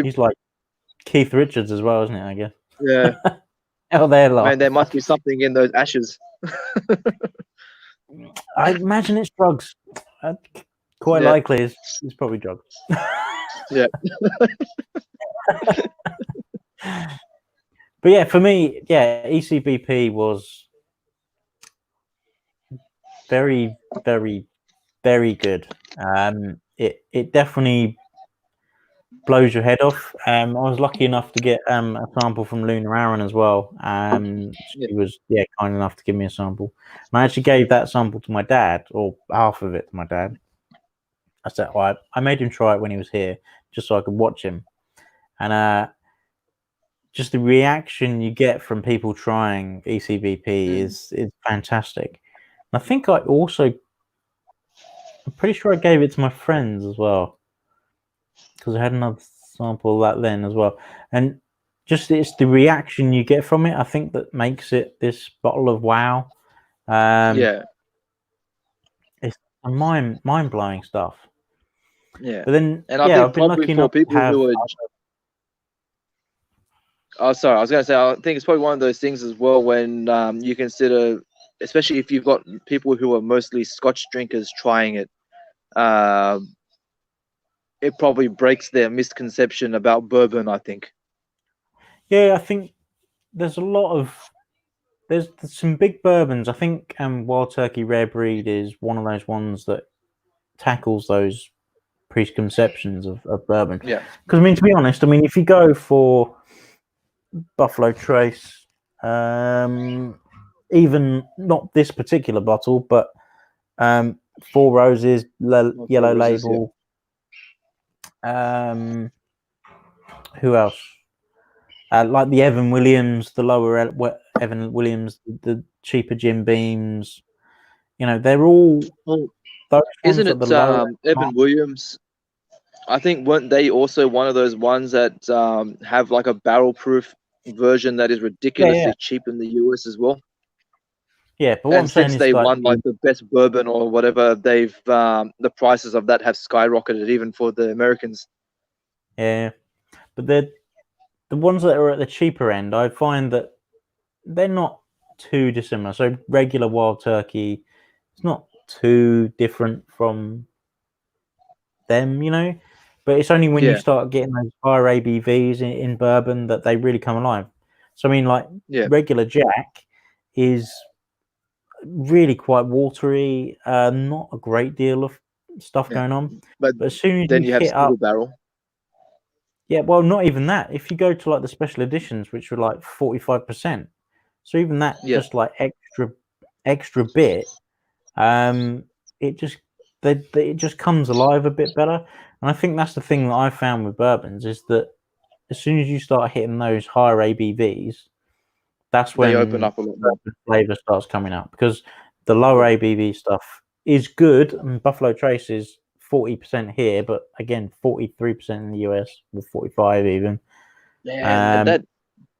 He's like Keith Richards as well, isn't it? I guess. yeah, Oh, they're alive. man, there must be something in those ashes. I imagine it's drugs. Quite Yeah, likely, it's probably drugs. yeah, But yeah, for me, yeah, ECBP was very, very, very good. It definitely blows your head off. I was lucky enough to get a sample from Luna Aaron as well. yeah. She was kind enough to give me a sample. And I actually gave that sample to my dad, or half of it to my dad. I said, well, I made him try it when he was here, just so I could watch him. And just the reaction you get from people trying ECBP is fantastic. And I think I'm pretty sure I gave it to my friends as well, because I had another sample of that then as well. And just it's the reaction you get from it, I think, that makes it this bottle of wow. Yeah, It's mind blowing stuff. yeah. But then, And I yeah, think I've been probably lucky for enough to people have. who are, oh, sorry, I was going to say, I think it's probably one of those things as well when you consider, especially if you've got people who are mostly Scotch drinkers trying it, it probably breaks their misconception about bourbon, I think. Yeah, I think there's a lot of there's some big bourbons. I think Wild Turkey Rare Breed is one of those ones that tackles those preconceptions of bourbon. Yeah. Because I mean, to be honest, I mean, if you go for Buffalo Trace, even not this particular bottle, but Four Roses, Yellow Roses, Label. Who else? Like the Evan Williams, the lower Evan Williams, the cheaper Jim Beams. You know, they're all Well, those isn't ones at it the lower Evan Williams? I think weren't they also one of those ones that have like a barrel proof version that is ridiculously cheap in the US as well? Yeah, but what And I'm saying since is they like won like the best bourbon or whatever, they've the prices of that have skyrocketed even for the Americans. yeah, but the ones that are at the cheaper end, I find that they're not too dissimilar. So regular Wild Turkey, it's not too different from them, you know. But it's only when you start getting those higher ABVs in bourbon that they really come alive. So I mean, like regular Jack is really quite watery, not a great deal of stuff going on. But as soon as then you have hit single up, barrel. yeah, well, not even that. If you go to like the special editions, which were like 45%, so even that just like extra bit, it just it just comes alive a bit better. And I think that's the thing that I found with bourbons is that as soon as you start hitting those higher ABVs, that's when they open up a lot more. Flavor starts coming out, because the lower ABV stuff is good. I mean, Buffalo Trace is 40% here, but again, 43% in the US, or 45 even. Yeah, and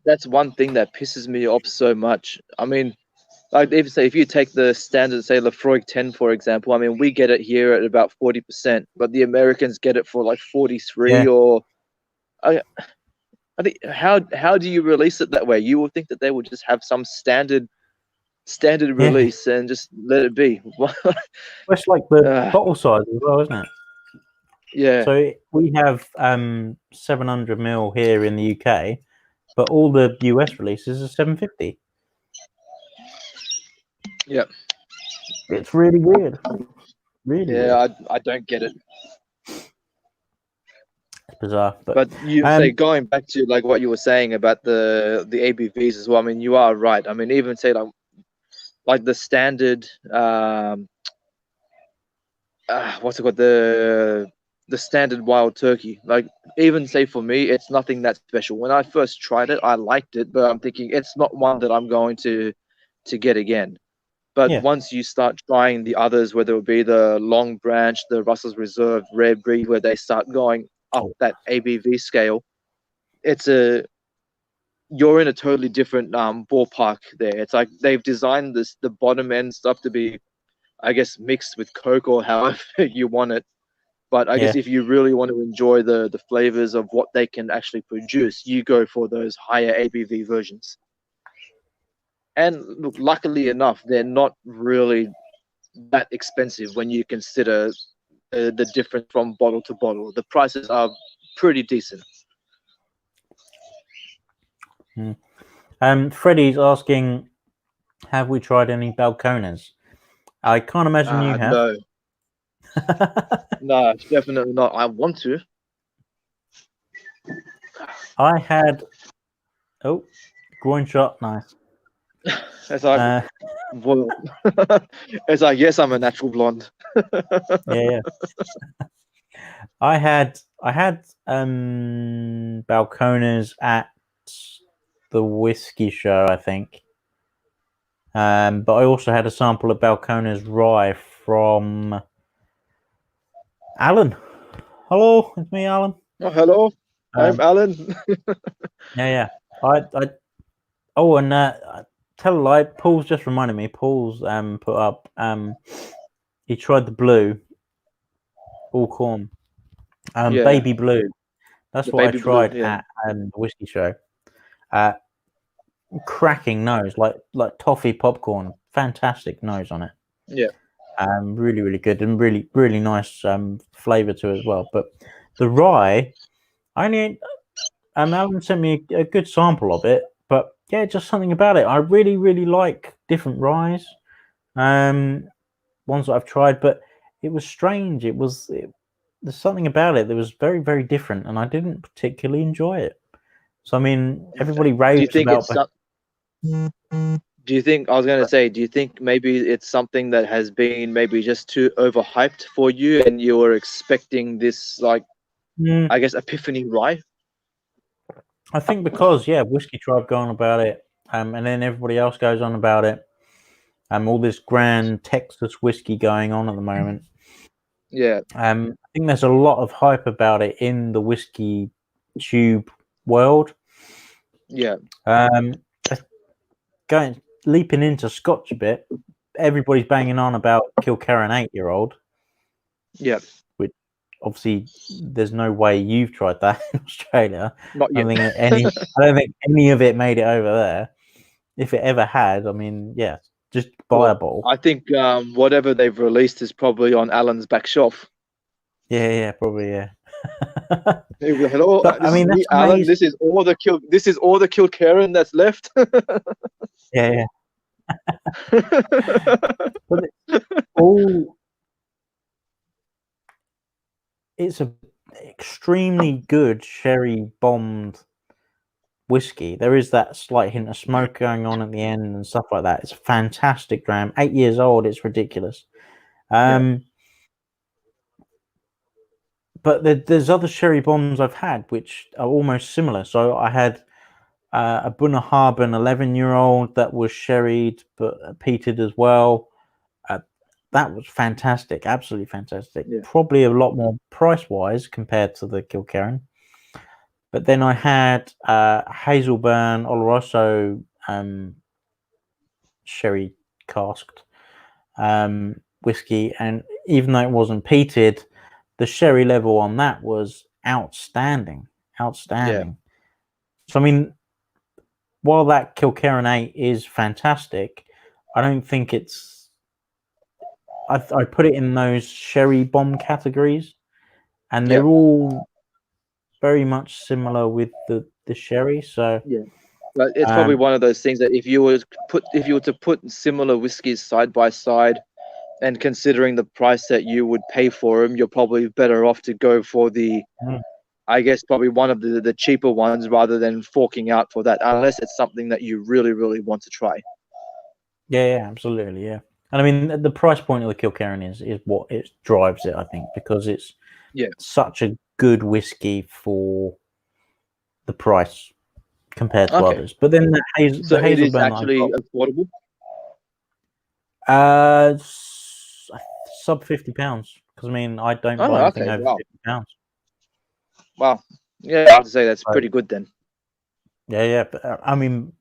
that's one thing that pisses me off so much. I mean, like if you take the standard, say Lafroig 10 for example, I mean we get it here at about 40%, but the Americans get it for like 43 or I think how do you release it that way? You would think that they would just have some standard release and just let it be. It's like the bottle size as well, isn't it? Yeah. So we have 700 ml here in the UK, but all the US releases are 750. Yeah. It's really weird. Really weird. Yeah, I don't get it. It's bizarre. But you say, going back to like what you were saying about the ABVs as well, I mean you are right. I mean even say like the standard what's it called, the standard Wild Turkey, like even say for me it's nothing that special. When I first tried it I liked it, but I'm thinking it's not one that I'm going to get again. But once you start trying the others, whether it be the Long Branch, the Russell's Reserve, Rare Breed, where they start going up that ABV scale, you're in a totally different ballpark there. It's like they've designed the bottom end stuff to be, I guess, mixed with Coke or however you want it. But I guess if you really want to enjoy the flavors of what they can actually produce, you go for those higher ABV versions. And look, luckily enough, they're not really that expensive when you consider the difference from bottle to bottle. The prices are pretty decent. Freddie's asking, have we tried any Balcones? I can't imagine you have. No. No, definitely not. I want to. I had groin shot, nice. It's like, it's like, yes, I'm a natural blonde. yeah. I had Balcones at the whiskey show, I think. But I also had a sample of Balcones rye from Alan. Hello, it's me, Alan. Oh, hello, I'm Alan. yeah. Tell a lie, Paul's just reminded me. Paul's put up he tried the blue, all corn. Baby blue. That's what I tried at the whiskey show. Cracking nose, like toffee popcorn. Fantastic nose on it. Yeah. Really, really good and really, really nice flavor to it as well. But the rye, Alan sent me a good sample of it. But yeah, just something about it. I really, really like different ryes. Ones that I've tried, but it was strange. It there's something about it that was very, very different, and I didn't particularly enjoy it. So I mean, everybody Do you raves think about. do you think I was going to say? Do you think maybe it's something that has been maybe just too overhyped for you, and you were expecting this, like, I guess, epiphany rye? I think because Whiskey Tribe go on about it, and then everybody else goes on about it. All this grand Texas whiskey going on at the moment. Yeah. I think there's a lot of hype about it in the whiskey tube world. Yeah. Leaping into Scotch a bit, everybody's banging on about Kilkerran 8-year-old. Yeah. Which obviously there's no way you've tried that in Australia. Not yet. I don't think any of it made it over there. If it ever had, I mean, yeah, just buy a bottle. I think whatever they've released is probably on Alan's back shelf. Yeah, probably, yeah. Hello, But, I mean, me, that's Alan. amazing. This is all the Kilkerran that's left. Yeah. But it's a extremely good sherry bombed whiskey. There is that slight hint of smoke going on at the end and stuff like that. It's a fantastic dram. 8 years old. It's ridiculous. But there's other sherry bombs I've had which are almost similar. So I had a Bunnahabhain 11-year-old that was sherried but peated as well. That was fantastic, absolutely fantastic. Yeah. Probably a lot more price-wise compared to the Kilkerran. But then I had Hazelburn Oloroso sherry casked whiskey, and even though it wasn't peated, the sherry level on that was outstanding. Yeah. So I mean, while that Kilkerran 8 is fantastic, I don't think it's. I put it in those sherry bomb categories, and they're all very much similar with the sherry. So yeah, but it's probably one of those things that if you were to put similar whiskies side by side, and considering the price that you would pay for them, you're probably better off to go for the, I guess, probably one of the cheaper ones rather than forking out for that, unless it's something that you really, really want to try. Yeah, absolutely, yeah. And I mean, the price point of the Kilkerran is what it drives it, I think, because it's such a good whiskey for the price compared to others. But then the Hazelburn, it is actually affordable. Sub £50, because I mean, I don't buy anything over £50. Wow, yeah, I'd say that's pretty good then. Yeah, but I mean,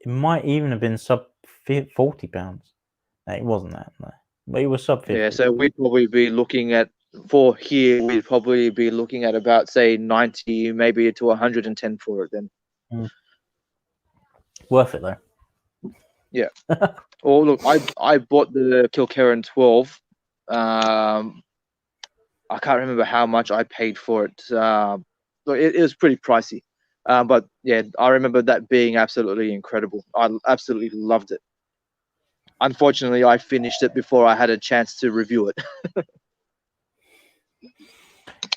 it might even have been sub £40. No, it wasn't that, no. But it was sub 50. Yeah, so we'd probably be looking at, for here, we'd probably be looking at about, say, 90, maybe to 110 for it then. Worth it though. Yeah. Oh, look, I bought the Kilkerran 12. I can't remember how much I paid for it. Look, it was pretty pricey. But yeah, I remember that being absolutely incredible. I absolutely loved it. Unfortunately, I finished it before I had a chance to review it.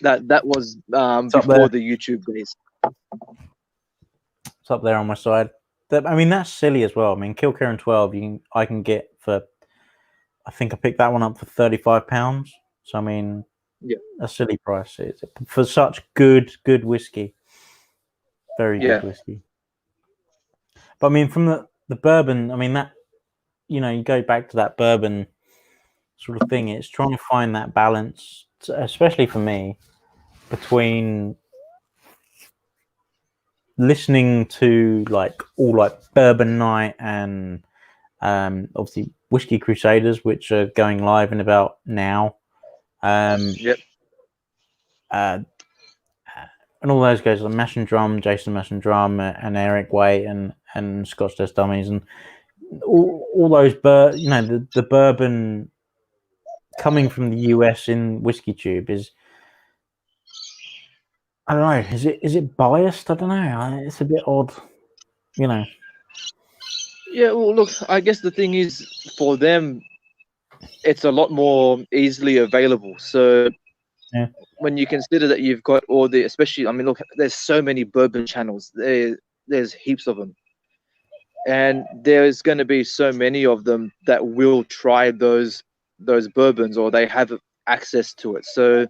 that was before the YouTube days. It's up there on my side. I mean, that's silly as well. I mean, Kilkerran 12, I can get for. I think I picked that one up for £35. So I mean, a silly price for such good whiskey. Very good whiskey. But I mean, from the bourbon, I mean that, you go back to that bourbon sort of thing. It's trying to find that balance, especially for me, between listening to all Bourbon Night and obviously Whiskey Crusaders, which are going live in about now. And all those guys like Mash and Drum, Jason Mash and Drum, and Eric Waite and Scotch Test Dummies, and all those the bourbon coming from the US in WhiskyTube is, I don't know, is it biased? I don't know. It's a bit odd, Yeah, well, look, I guess the thing is, for them, it's a lot more easily available. So Yeah. when you consider that you've got all the, especially, I mean, look, there's so many bourbon channels. There's heaps of them, and there's going to be so many of them that will try those bourbons, or they have access to it. So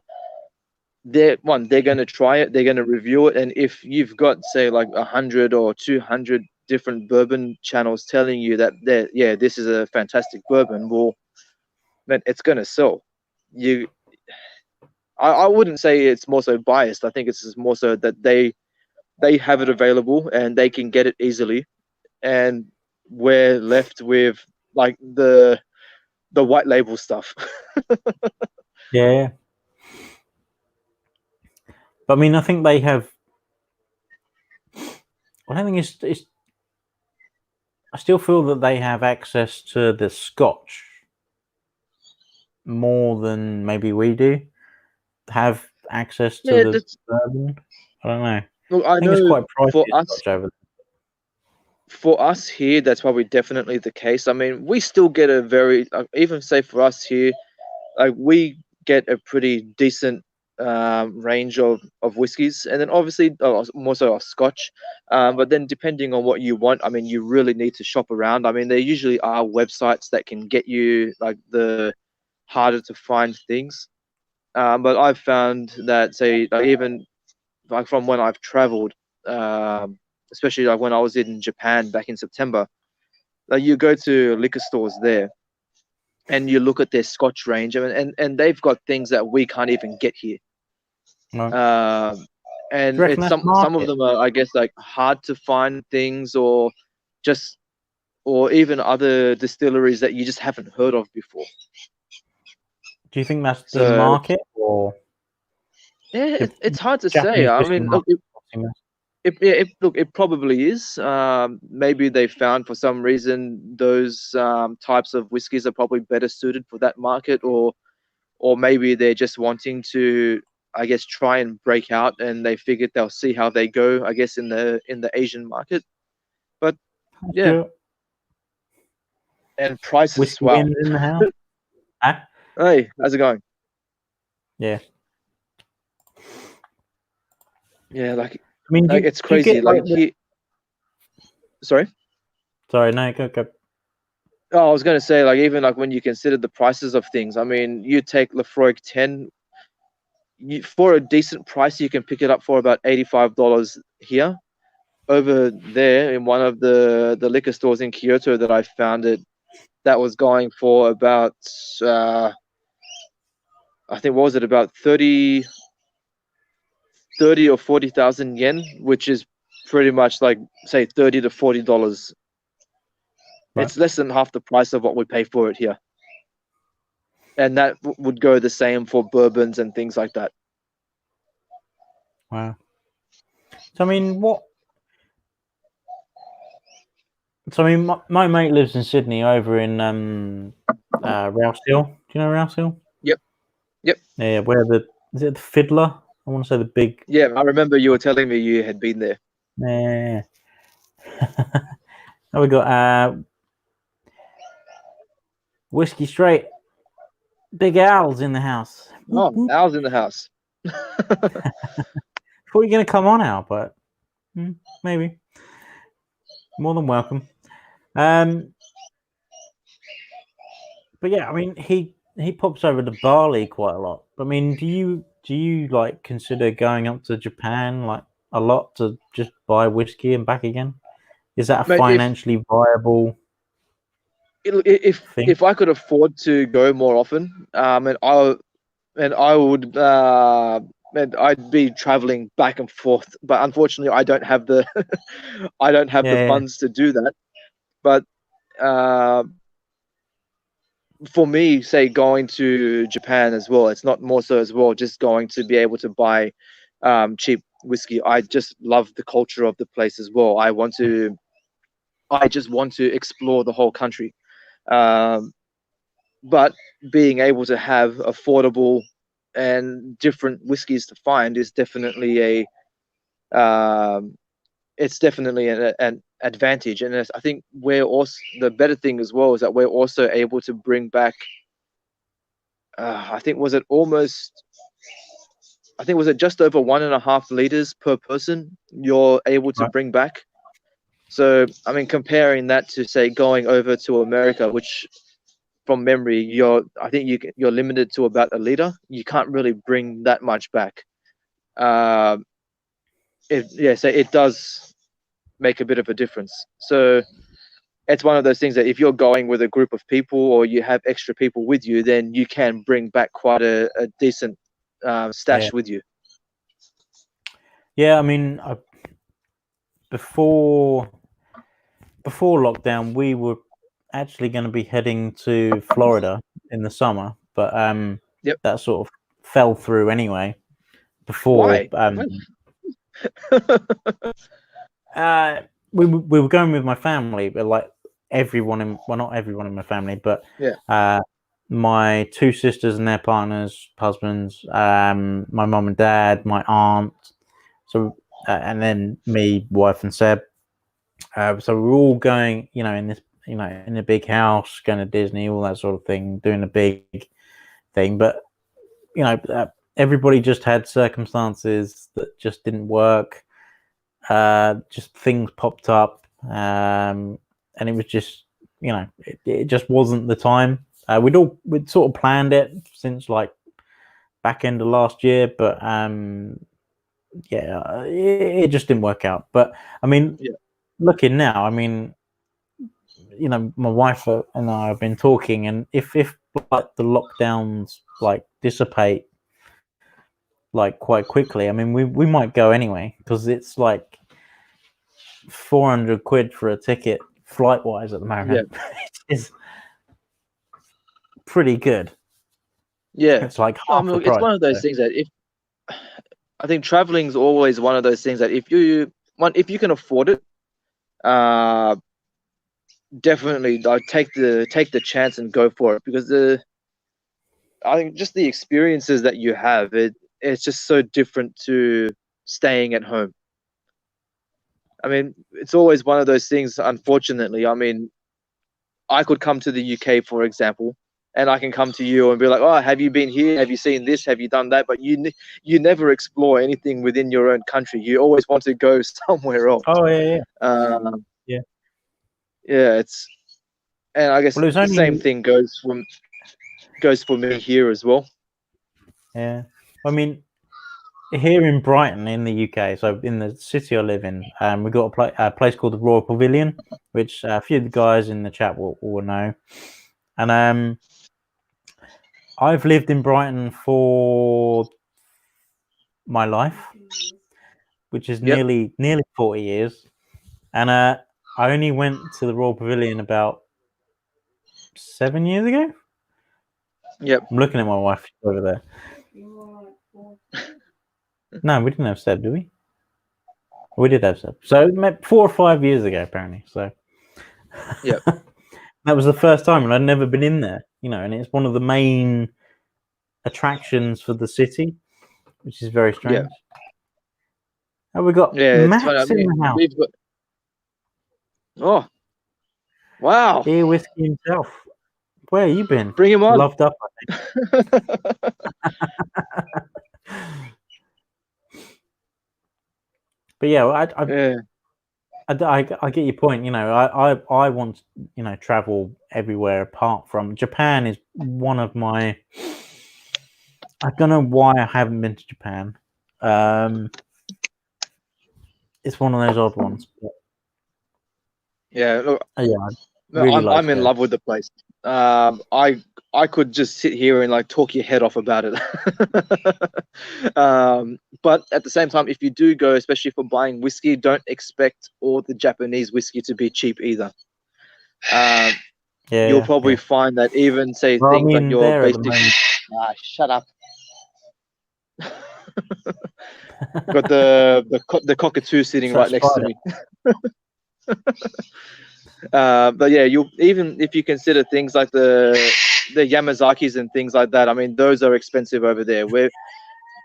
they're going to try it, they're going to review it, and if you've got, say, like 100 or 200 different bourbon channels telling you that yeah, this is a fantastic bourbon, well, then it's going to sell. I wouldn't say it's more so biased. I think it's just more so that they have it available and they can get it easily, and we're left with like the white label stuff. Yeah. But I mean, I think they have. I don't think it's. I still feel that they have access to the Scotch more than maybe we do. Have access to Yeah, the bourbon. I don't know. look, I I think it's know quite for pricey us, Scotch over for us here, that's probably definitely the case. I mean, we still get a very, even say for us here, like we get a pretty decent range of whiskies, and then obviously more so a Scotch. But then depending on what you want, I mean, you really need to shop around. I mean, there usually are websites that can get you like the harder to find things. But I've found that, say, like even like from when I've traveled, especially like when I was in Japan back in September, like you go to liquor stores there and you look at their Scotch range, I mean, and they've got things that we can't even get here. there. Right. Do And you reckon it's that's some of market? them are, I guess, like hard to find things, or just, or even other distilleries that you just haven't heard of before. Do you think that's the So market or yeah, the it's hard to say. Japanese I whiskey mean, look, market? it probably is. Maybe they found for some reason those types of whiskies are probably better suited for that market, or maybe they're just wanting to, I guess, try and break out, and they figured they'll see how they go, I guess, in the Asian market. But yeah, Sure. and prices as Whiskey well. wins in the house. Ah, Hey, how's it going? yeah. Yeah, I mean, it's do you crazy. get like Like the? he, sorry. Sorry, no, go. Oh, I was going to say, like, even like when you consider the prices of things, I mean, you take Lefroy 10, for a decent price, you can pick it up for about $85 here. Over there in one of the liquor stores in Kyoto that I found it, that was going for about, I think, what was it, about 30 or 40,000 yen, which is pretty much like, say, $30 to $40. Right. It's less than half the price of what we pay for it here. And that would go the same for bourbons and things like that. Wow. So I mean, what? So I mean, my mate lives in Sydney, over in Rouse Hill. Do you know Rouse Hill? Yep. Yep. Yeah, where is it the Fiddler? I want to say the big. Yeah, I remember you were telling me you had been there. Yeah. Now we got Whiskey Straight. Big Al's in the house. Whoop, Oh, whoop. Al's in the house. Thought you were going to come on, Al, but maybe. More than welcome. But yeah, I mean, he pops over to Bali quite a lot. I mean, do you like consider going up to Japan like a lot to just buy whiskey and back again? Is that a Mate, financially viable thing? if I could afford to go more often, and I would, and I'd be traveling back and forth. But unfortunately, I don't have the I don't have the Yeah, funds to do that. But for me, say, going to Japan as well, it's not more so as well just going to be able to buy cheap whiskey. I just love the culture of the place as well. I just want to explore the whole country. But being able to have affordable and different whiskies to find is definitely it's definitely an advantage. And I think we're also, the better thing as well is that we're also able to bring back, I think, was it almost I think was it just over 1.5 liters per person you're able to Right. bring back. So I mean, comparing that to say going over to America, which from memory I think you're limited to about a liter. You can't really bring that much back. So it does make a bit of a difference. So it's one of those things that if you're going with a group of people or you have extra people with you, then you can bring back quite a decent stash with you. Yeah, I mean, before lockdown, we were actually going to be heading to Florida in the summer, but Yep. that sort of fell through anyway. Before Why? we were going with my family, but like not everyone in my family, but my two sisters and their partners, husbands, my mum and dad, my aunt, so and then me, wife, and Seb. So we're all going, in this, in a big house, going to Disney, all that sort of thing, doing a big thing. But everybody just had circumstances that just didn't work. Just things popped up, and it was just, it just wasn't the time. We'd sort of planned it since like back end of last year, but it just didn't work out. But I mean, looking now, I mean, my wife and I have been talking, and if like the lockdowns like dissipate like quite quickly, I mean, we might go anyway, because it's like 400 quid for a ticket flight wise at the moment. It's pretty good. It's like half the price. It's one of those things that I think traveling is always one of those things that if you can afford it, definitely take the chance and go for it, because I think just the experiences that you have, it's just so different to staying at home. I mean, it's always one of those things, unfortunately. I mean, I could come to the UK, for example, and I can come to you and be like, oh, have you been here? Have you seen this? Have you done that? But you never explore anything within your own country. You always want to go somewhere else. Oh, yeah. It's, and I guess the same thing goes for me here as well. Yeah. I mean, here in Brighton, in the UK, so in the city I live in, we've got a place called the Royal Pavilion, which a few of the guys in the chat will know. And I've lived in Brighton for my life, which is nearly 40 years. And I only went to the Royal Pavilion about 7 years ago. Yep. I'm looking at my wife over there. No, we didn't have Seb, did we? We did have Seb. So 4 or 5 years ago, apparently. So yeah, that was the first time, and I'd never been in there. And it's one of the main attractions for the city, which is very strange. And we got Max in the house. We've got... Oh, wow! Ear whiskey himself. Where you been? Bring him on. Loved up, I think. But yeah, I get your point. I want travel everywhere apart from Japan. Is one of my. I don't know why I haven't been to Japan. It's one of those odd ones. But... Yeah, look, really I'm in love with the place. I could just sit here and like talk your head off about it. But at the same time, if you do go, especially for buying whiskey, don't expect all the Japanese whiskey to be cheap either. You'll probably find that even things like your basic. Shut up. Got the cockatoo sitting right next to me. But yeah, even if you consider things like the Yamazakis and things like that, I mean, those are expensive over there. We're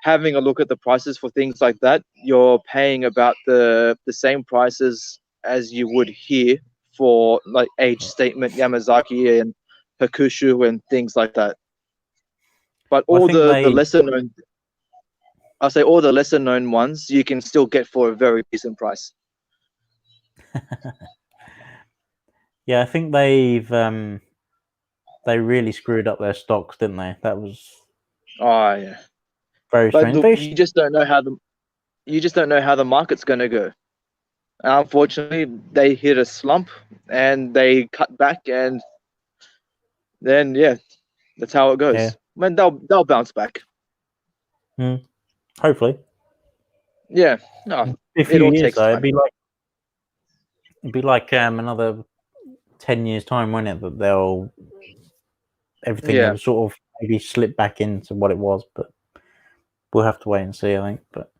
having a look at the prices for things like that. You're paying about the same prices as you would here for like age statement Yamazaki and Hakushu and things like that. But all the lesser known. I'll say all the lesser known ones you can still get for a very decent price. Yeah, I think they really screwed up their stocks, didn't they? That was Oh yeah, very but strange. you just don't know how the market's going to go. Unfortunately, they hit a slump and they cut back, and then that's how it goes. Yeah. When they'll bounce back. Hopefully. Yeah, no, A it few all years takes though, time. it'd be like another 10 years time, won't it? That everything Yeah. will sort of maybe slip back into what it was, but we'll have to wait and see, I think. But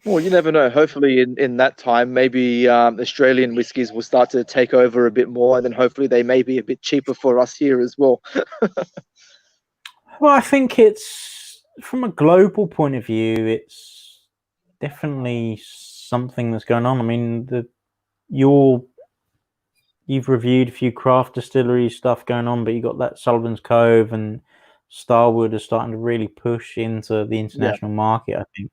Well, you never know. Hopefully, in that time, maybe Australian whiskies will start to take over a bit more, and then hopefully they may be a bit cheaper for us here as well. well, I think it's from a global point of view, it's definitely something that's going on. I mean, you've reviewed a few craft distillery stuff going on, but you got that Sullivan's Cove and Starwood are starting to really push into the Yeah, international market, I think.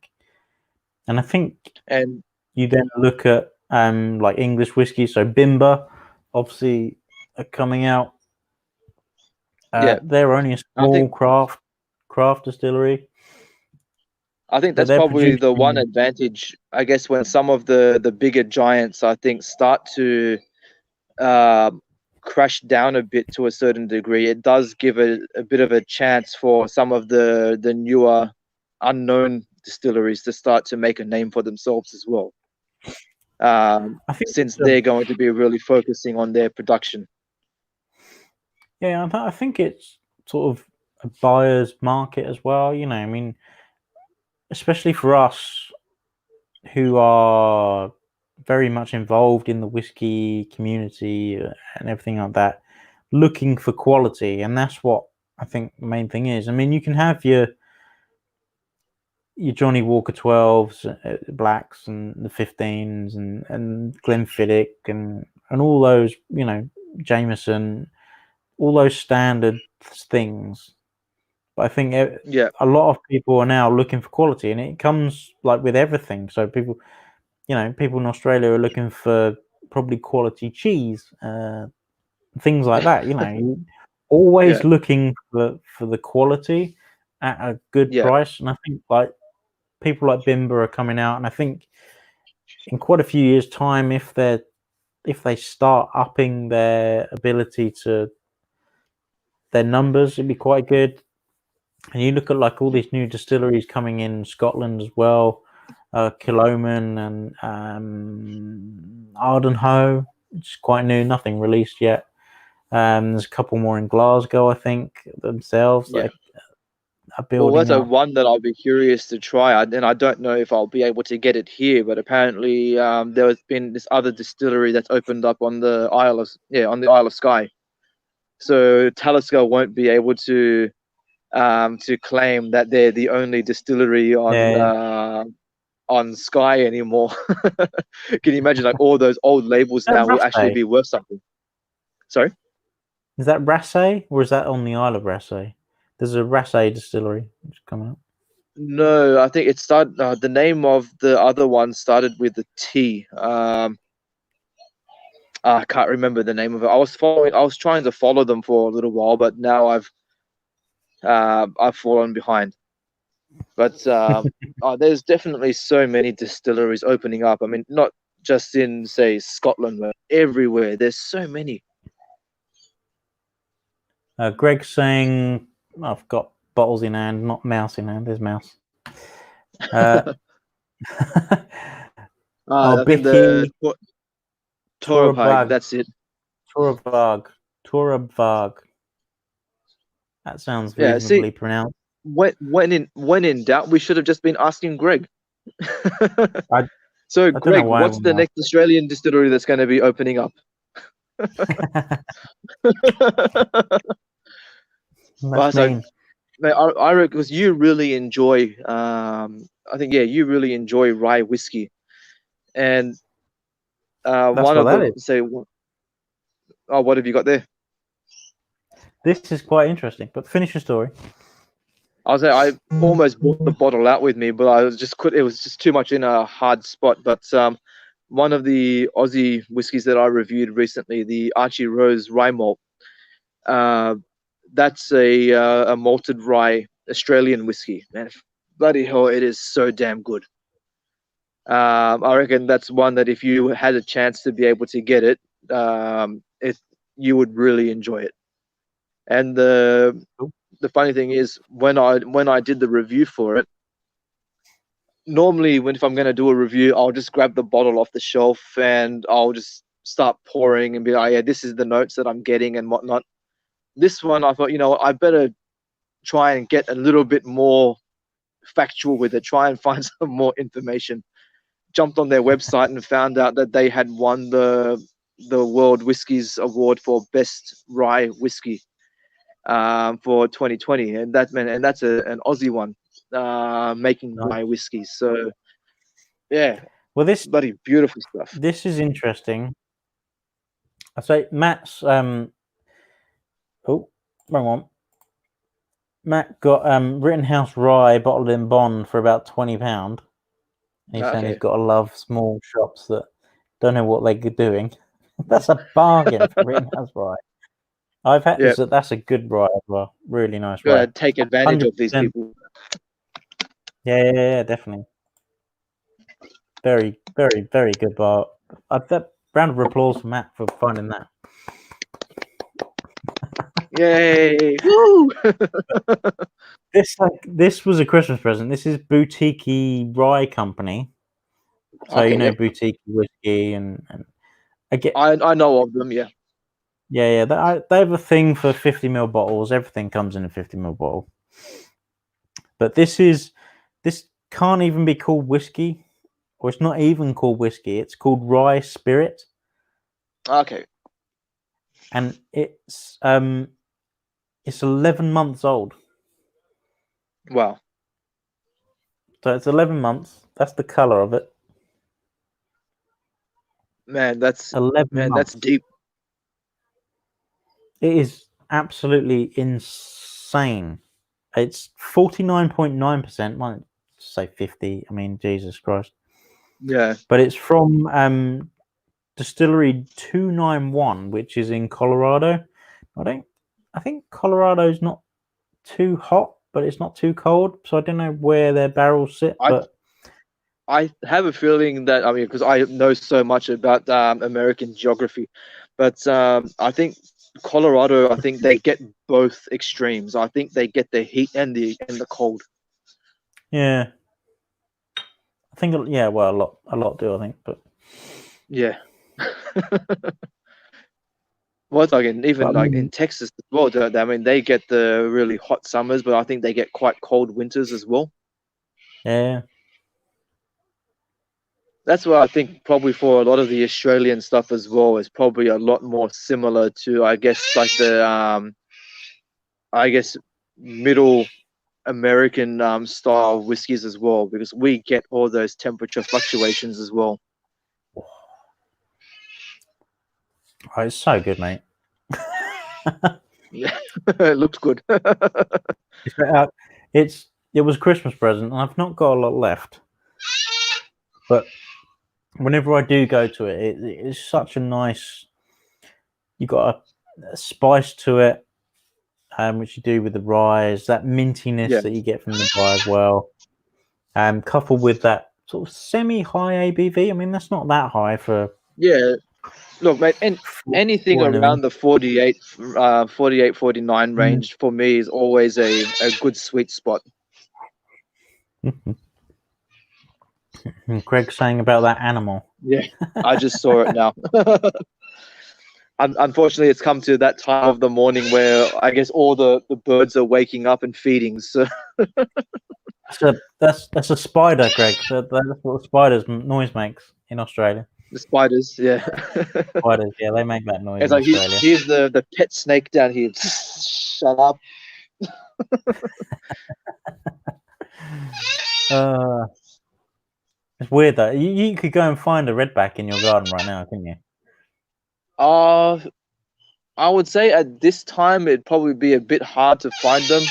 And I think and you then look at like English whiskey, so Bimber, obviously, are coming out. yeah, They're only a I small think craft distillery, but that's they're probably the one producing. advantage, I guess, when some of the bigger giants, I think, start to uh, crash down a bit to a certain degree. It does give a bit of a chance for some of the newer, unknown distilleries to start to make a name for themselves as well. I think Since they're going to be really focusing on their production. yeah, I think it's sort of a buyer's market as well. I mean, especially for us who are very much involved in the whiskey community and everything like that, looking for quality, and that's what I think the main thing is. I mean, you can have your Johnny Walker 12s, blacks, and the 15s, and Glenfiddich, and all those, Jameson, all those standard things. But I think Yeah, a lot of people are now looking for quality, and it comes like with everything. So people in Australia are looking for probably quality cheese, things like that. Always yeah, looking for the quality at a good yeah, price. And I think like people like Bimber are coming out, and I think in quite a few years' time, if they start upping their ability to their numbers, it'd be quite good. And you look at like all these new distilleries coming in Scotland as well, Killoman and Ardenhoe. It's quite new, nothing released yet. There's a couple more in Glasgow, I think, themselves yeah. that are Well, building that's a up. one that I'll be curious to try. And I don't know if I'll be able to get it here, but apparently there has been this other distillery that's opened up on the Isle of Skye. So Talisker won't be able to claim that they're the only distillery Yeah, on Skye anymore. Can you imagine like all those old is labels that now will actually Rassay? be worth something? Sorry? Is that Rassay, or is that on the Isle of Rassay? There's a Rassay distillery which is coming up. No, I think it started. The name of the other one started with a T. I can't remember the name of it. I was trying to follow them for a little while, but now I've fallen behind. But there's definitely so many distilleries opening up. I mean, not just in say Scotland, but everywhere. There's so many. Greg's saying, I've got bottles in hand, not mouse in hand. There's mouse. I think the Bicky, Torabhag, Torabag, that's it. Torabag. That sounds Yeah, see, reasonably pronounced. when in doubt, we should have just been asking Greg. I So, don't know Greg, why I what's the went next Australian distillery that's going to be opening up? Well, I That's was like, mean. mate, I reckon because you really enjoy, I think, yeah, you really enjoy rye whiskey, and That's one what of that the is. say, oh, what have you got there? This is quite interesting. But finish your story. I almost bought the bottle out with me, but it was just too much in a hard spot. But one of the Aussie whiskies that I reviewed recently, the Archie Rose Rye Malt, that's a malted rye Australian whiskey. Man, bloody hell, it is so damn good. I reckon that's one that if you had a chance to be able to get it, you would really enjoy it. And the funny thing is, when I did the review for it, normally if I'm going to do a review, I'll just grab the bottle off the shelf and I'll just start pouring and be like, yeah, this is the notes that I'm getting and whatnot. This one, I thought, I better try and get a little bit more factual with it, try and find some more information. Jumped on their website and found out that they had won the World Whiskies Award for Best Rye Whiskey for 2020, and that's an Aussie one, making rye whiskey. So yeah, well, this bloody beautiful stuff. This is interesting. I say Matt's wrong one. Matt got Rittenhouse Rye bottled in bond for about £20. He's saying he's got to love small shops that don't know what they're doing. That's a bargain for Rittenhouse Rye. I've had that's a good rye as well. Really nice rye. Take advantage 100%. Of these people. Yeah, definitely. Very, very, very good bar. That round of applause for Matt for finding that. Yay! Woo! This was a Christmas present. This is Boutique Rye Company. So Boutique whiskey and I know of them. Yeah. Yeah. They have a thing for 50ml bottles. Everything comes in a 50ml bottle. But this can't even be called whiskey, or it's not even called whiskey. It's called Rye Spirit. Okay. And it's 11 months old. Wow. So it's 11 months. That's the color of it. Man, that's 11 months. That's deep. It is absolutely insane. It's 49.9%. Might say 50. I mean, Jesus Christ. Yeah. But it's from Distillery 291, which is in Colorado. I think Colorado's not too hot, but it's not too cold. So I don't know where their barrels sit. But I have a feeling that, because I know so much about American geography, but I think Colorado, they get both extremes. I think they get the heat and the cold. Yeah. I think, well, a lot do, I think, but yeah. Well, it's like in Texas as well. I mean, they get the really hot summers, but I think they get quite cold winters as well. Yeah. That's why I think probably for a lot of the Australian stuff as well is probably a lot more similar to, I guess, like the middle American style whiskies as well, because we get all those temperature fluctuations as well. Oh, it's so good, mate. Yeah, it looks good. It was a Christmas present, and I've not got a lot left. But whenever I do go to it, it's such a nice. You got a spice to it, which you do with the rye. That mintiness that you get from the rye as well, coupled with that sort of semi-high ABV. I mean, that's not that high for. Yeah. Look, mate, and anything around the 48, 49 range for me is always a good sweet spot. Greg's saying about that animal. Yeah, I just saw it now. Unfortunately, it's come to that time of the morning where I guess all the birds are waking up and feeding. So that's a spider, Greg. That's what a spider's noise makes in Australia. The spiders, yeah. Spiders, yeah, they make that noise. It's like here's the pet snake down here. Shut up. It's weird though. You could go and find a redback in your garden right now, couldn't you? I would say at this time it'd probably be a bit hard to find them.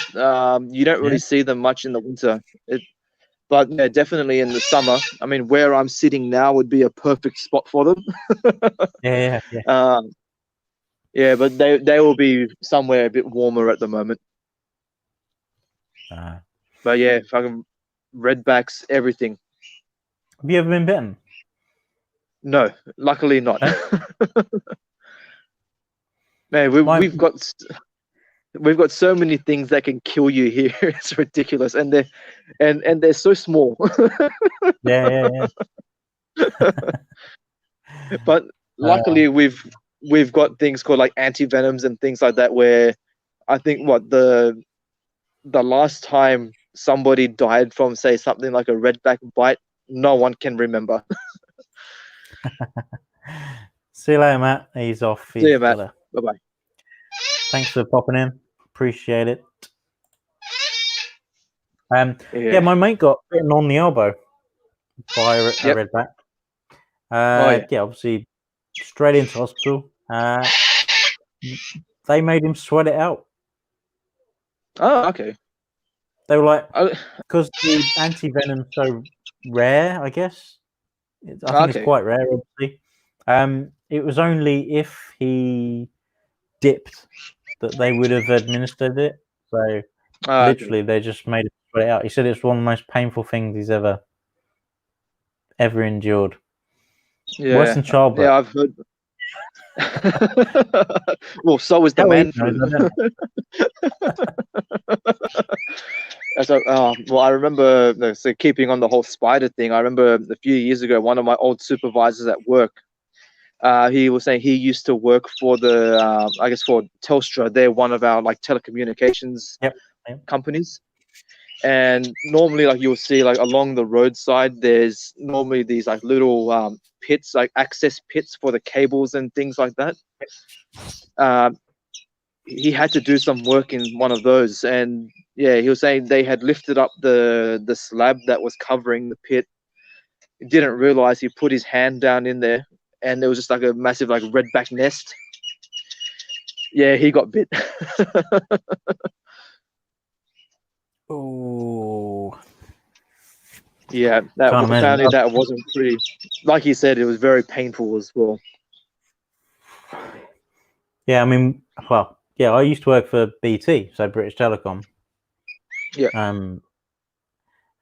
You don't really see them much in the winter. But yeah, definitely in the summer. I mean, where I'm sitting now would be a perfect spot for them. Yeah. Yeah, but they will be somewhere a bit warmer at the moment. But yeah, fucking redbacks, everything. Have you ever been bitten? No, luckily not. No? Man, we've got so many things that can kill you here. It's ridiculous, and they're so small. Yeah. But luckily, we've got things called like anti-venoms and things like that, where I think the last time somebody died from, say, something like a redback bite, no one can remember. See you later, Matt. He's off. See you, Matt. Bye-bye. Thanks for popping in. Appreciate it. Yeah, my mate got bitten on the elbow by a redback. Yeah, obviously straight into hospital. They made him sweat it out. Oh, okay. They were like, because the anti-venom's so rare, I guess. I think it's quite rare, obviously. It was only if he dipped that they would have administered it. So literally, they just made it sweat it out. He said it's one of the most painful things he's ever endured. Yeah. Worse than childbirth. Yeah, I've heard. Well, so is the man flu. So, well, I remember, so keeping on the whole spider thing, I remember a few years ago, one of my old supervisors at work, he was saying he used to work for I guess for Telstra. They're one of our like telecommunications companies. And normally, like you'll see, like along the roadside, there's normally these like little pits, like access pits for the cables and things like that. He had to do some work in one of those, and yeah, he was saying they had lifted up the slab that was covering the pit. He didn't realize he put his hand down in there, and there was just like a massive like redback nest. Yeah, he got bit. Oh. Yeah, apparently that wasn't pretty. Like he said, it was very painful as well. Yeah, I mean, well, yeah, I used to work for BT, so British Telecom. Yeah.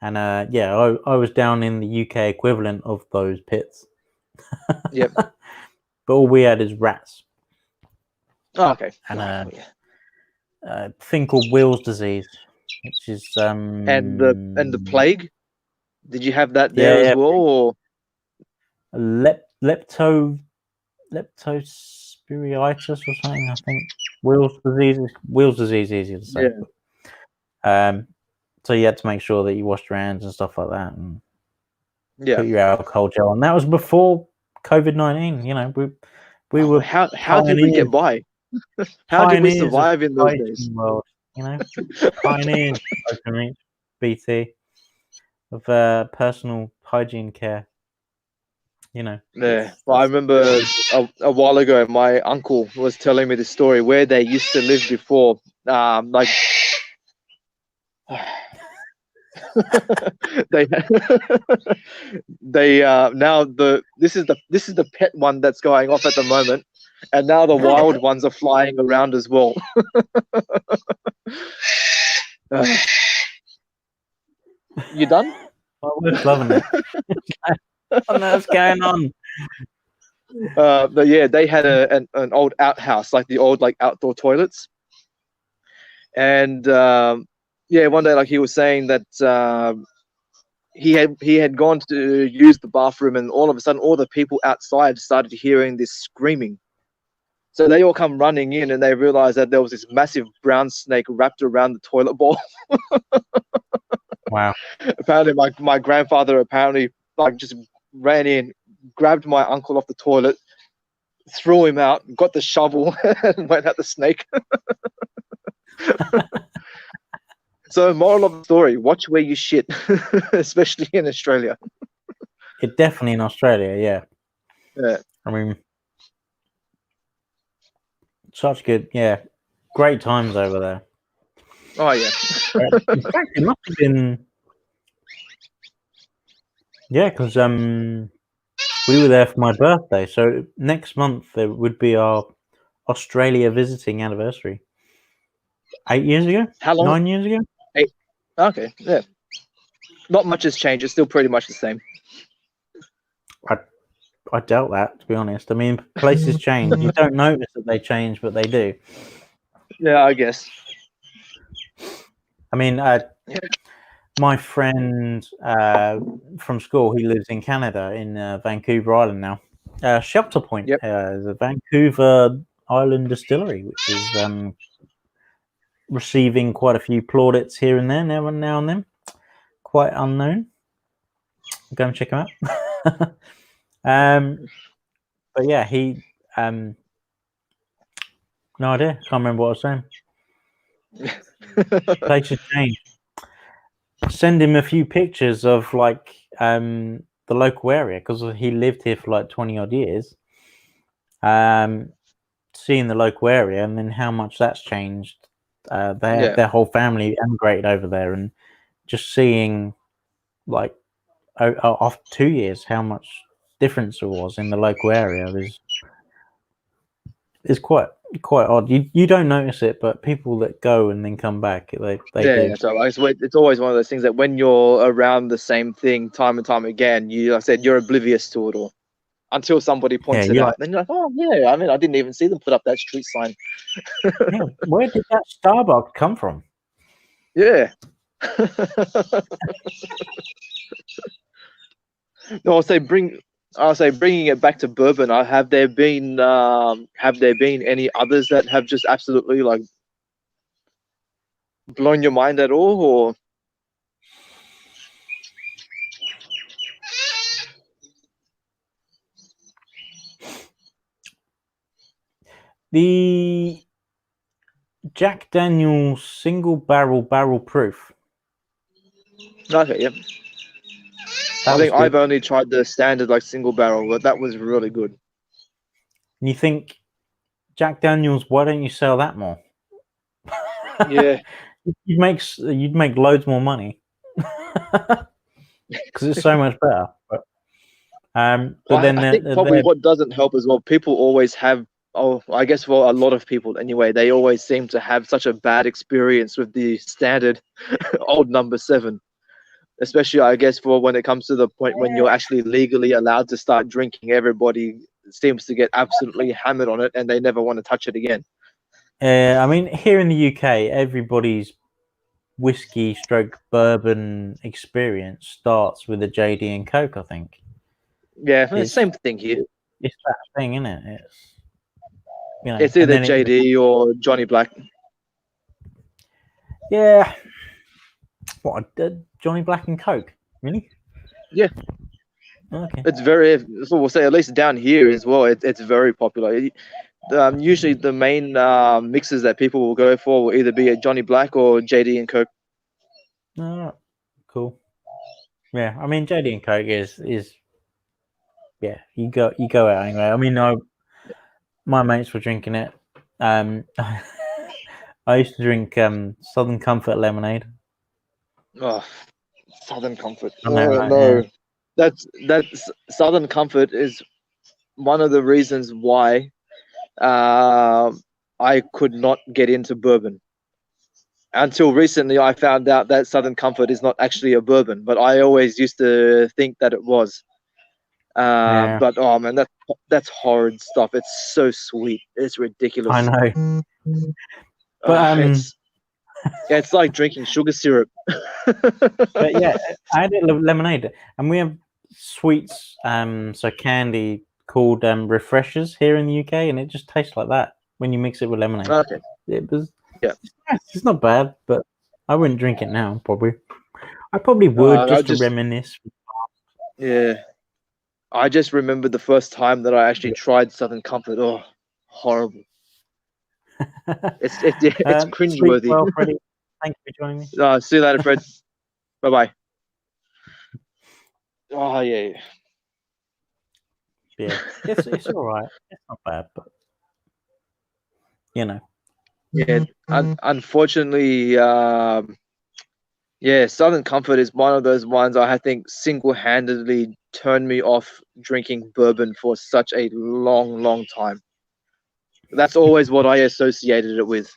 And yeah, I was down in the UK equivalent of those pits. Yep. But all we had is rats. Oh, okay. And a thing called Will's disease, which is and the plague. Did you have that there as well, or leptospiritis or something? I think Will's disease. Will's disease is easier to say. Yeah. So you had to make sure that you washed your hands and stuff like that, and put your alcohol gel on. That was before COVID-19. You know, we were. How did we get by? How did we survive in those days? World, you know, pioneers, BT of personal hygiene care. You know. Yeah. Well, I remember a while ago, my uncle was telling me the story where they used to live before. Like they now this is the pet one that's going off at the moment, and now the wild ones are flying around as well. You done? I was loving it. What else going on? But yeah, they had an old outhouse, like the old like outdoor toilets, and yeah, one day like he was saying that he had gone to use the bathroom, and all of a sudden all the people outside started hearing this screaming. So they all come running in, and they realized that there was this massive brown snake wrapped around the toilet bowl. Wow. Apparently my grandfather like just ran in, grabbed my uncle off the toilet, threw him out, got the shovel, and went at the snake. So, moral of the story: watch where you shit, especially in Australia. It definitely in Australia, yeah. Yeah. I mean, Such good, yeah, great times over there. Oh yeah. In fact, it must have been, yeah, because we were there for my birthday, so next month there would be our Australia visiting anniversary. 8 years ago? How long? 9 years ago? 8. Okay, yeah. Not much has changed. It's still pretty much the same. I doubt that, to be honest. I mean, places change. You don't notice that they change, but they do. Yeah, I guess. I mean, my friend from school, he lives in Canada, in Vancouver Island now. Shelter Point Yep. is a Vancouver Island distillery, which is receiving quite a few plaudits here and there, now and then. Quite unknown. Go and check him out. But yeah, he no idea. Can't remember what I was saying. Places change. Send him a few pictures of like the local area, because he lived here for like 20 odd years. Seeing the local area and then how much that's changed. Their whole family emigrated over there, and just seeing like after 2 years how much difference there was in the local area is quite odd. You don't notice it, but people that go and then come back, they do. Yeah, so it's always one of those things that when you're around the same thing time and time again, like I said, you're oblivious to it all until somebody points it out. Like, then you're like, oh yeah, I mean, I didn't even see them put up that street sign. Yeah, where did that Starbucks come from? Yeah. No, I'll say bringing it back to bourbon. Have there been any others that have just absolutely like blown your mind at all, or? The Jack Daniel's single barrel proof. Okay, yep. I think I've only tried the standard like single barrel, but that was really good. And you think, Jack Daniel's, why don't you sell that more? Yeah. you'd make loads more money because it's so much better. But then I think probably what doesn't help as well, people always have. Oh, I guess for a lot of people anyway, they always seem to have such a bad experience with the standard old number 7. Especially, I guess, for when it comes to the point when you're actually legally allowed to start drinking, everybody seems to get absolutely hammered on it, and they never want to touch it again. I mean, here in the UK, everybody's whiskey/bourbon experience starts with a JD and Coke, I think. Yeah, it's same thing here. It's that thing, isn't it? It's either JD or Johnny Black. Yeah. What, Johnny Black and Coke? Really? Yeah. Okay. It's very, so we'll say at least down here as well, it's very popular. Usually the main mixes that people will go for will either be a Johnny Black or JD and Coke. Oh, cool. Yeah, I mean JD and Coke is yeah, you go out anyway. I mean, my mates were drinking it. I used to drink Southern Comfort lemonade. Oh, Southern Comfort. No. Yeah. That's Southern Comfort is one of the reasons why I could not get into bourbon. Until recently, I found out that Southern Comfort is not actually a bourbon, but I always used to think that it was. But oh man, that's horrid stuff. It's so sweet. It's ridiculous. I know. But it's like drinking sugar syrup. But yeah, I had lemonade, and we have sweets, so candy called refreshers here in the UK, and it just tastes like that when you mix it with lemonade. Okay. It was, yeah, it's not bad, but I wouldn't drink it now. I probably would just to reminisce. Yeah, I just remember the first time that I actually tried Southern Comfort. Oh, horrible! It's cringeworthy. Well, Freddie, thank you for joining me. See you later, Fred. Bye bye. Oh yeah. Yeah, it's all right. It's not bad, but you know. Yeah, unfortunately, yeah, Southern Comfort is one of those ones I think single-handedly turned me off drinking bourbon for such a long, long time. That's always what I associated it with.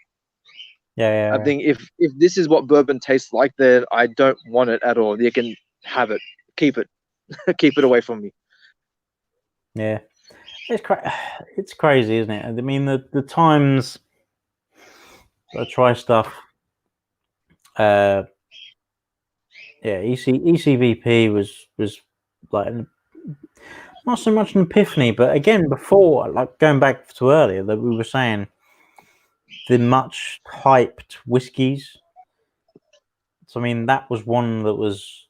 I Yeah, think if this is what bourbon tastes like, then I don't want it at all. You can have it, keep it, keep it away from me. yeah. It's crazy, isn't it? I mean, the times I try stuff. Yeah, ECVP was like not so much an epiphany, but again, before, like going back to earlier, that we were saying the much hyped whiskies. So I mean, that was one that was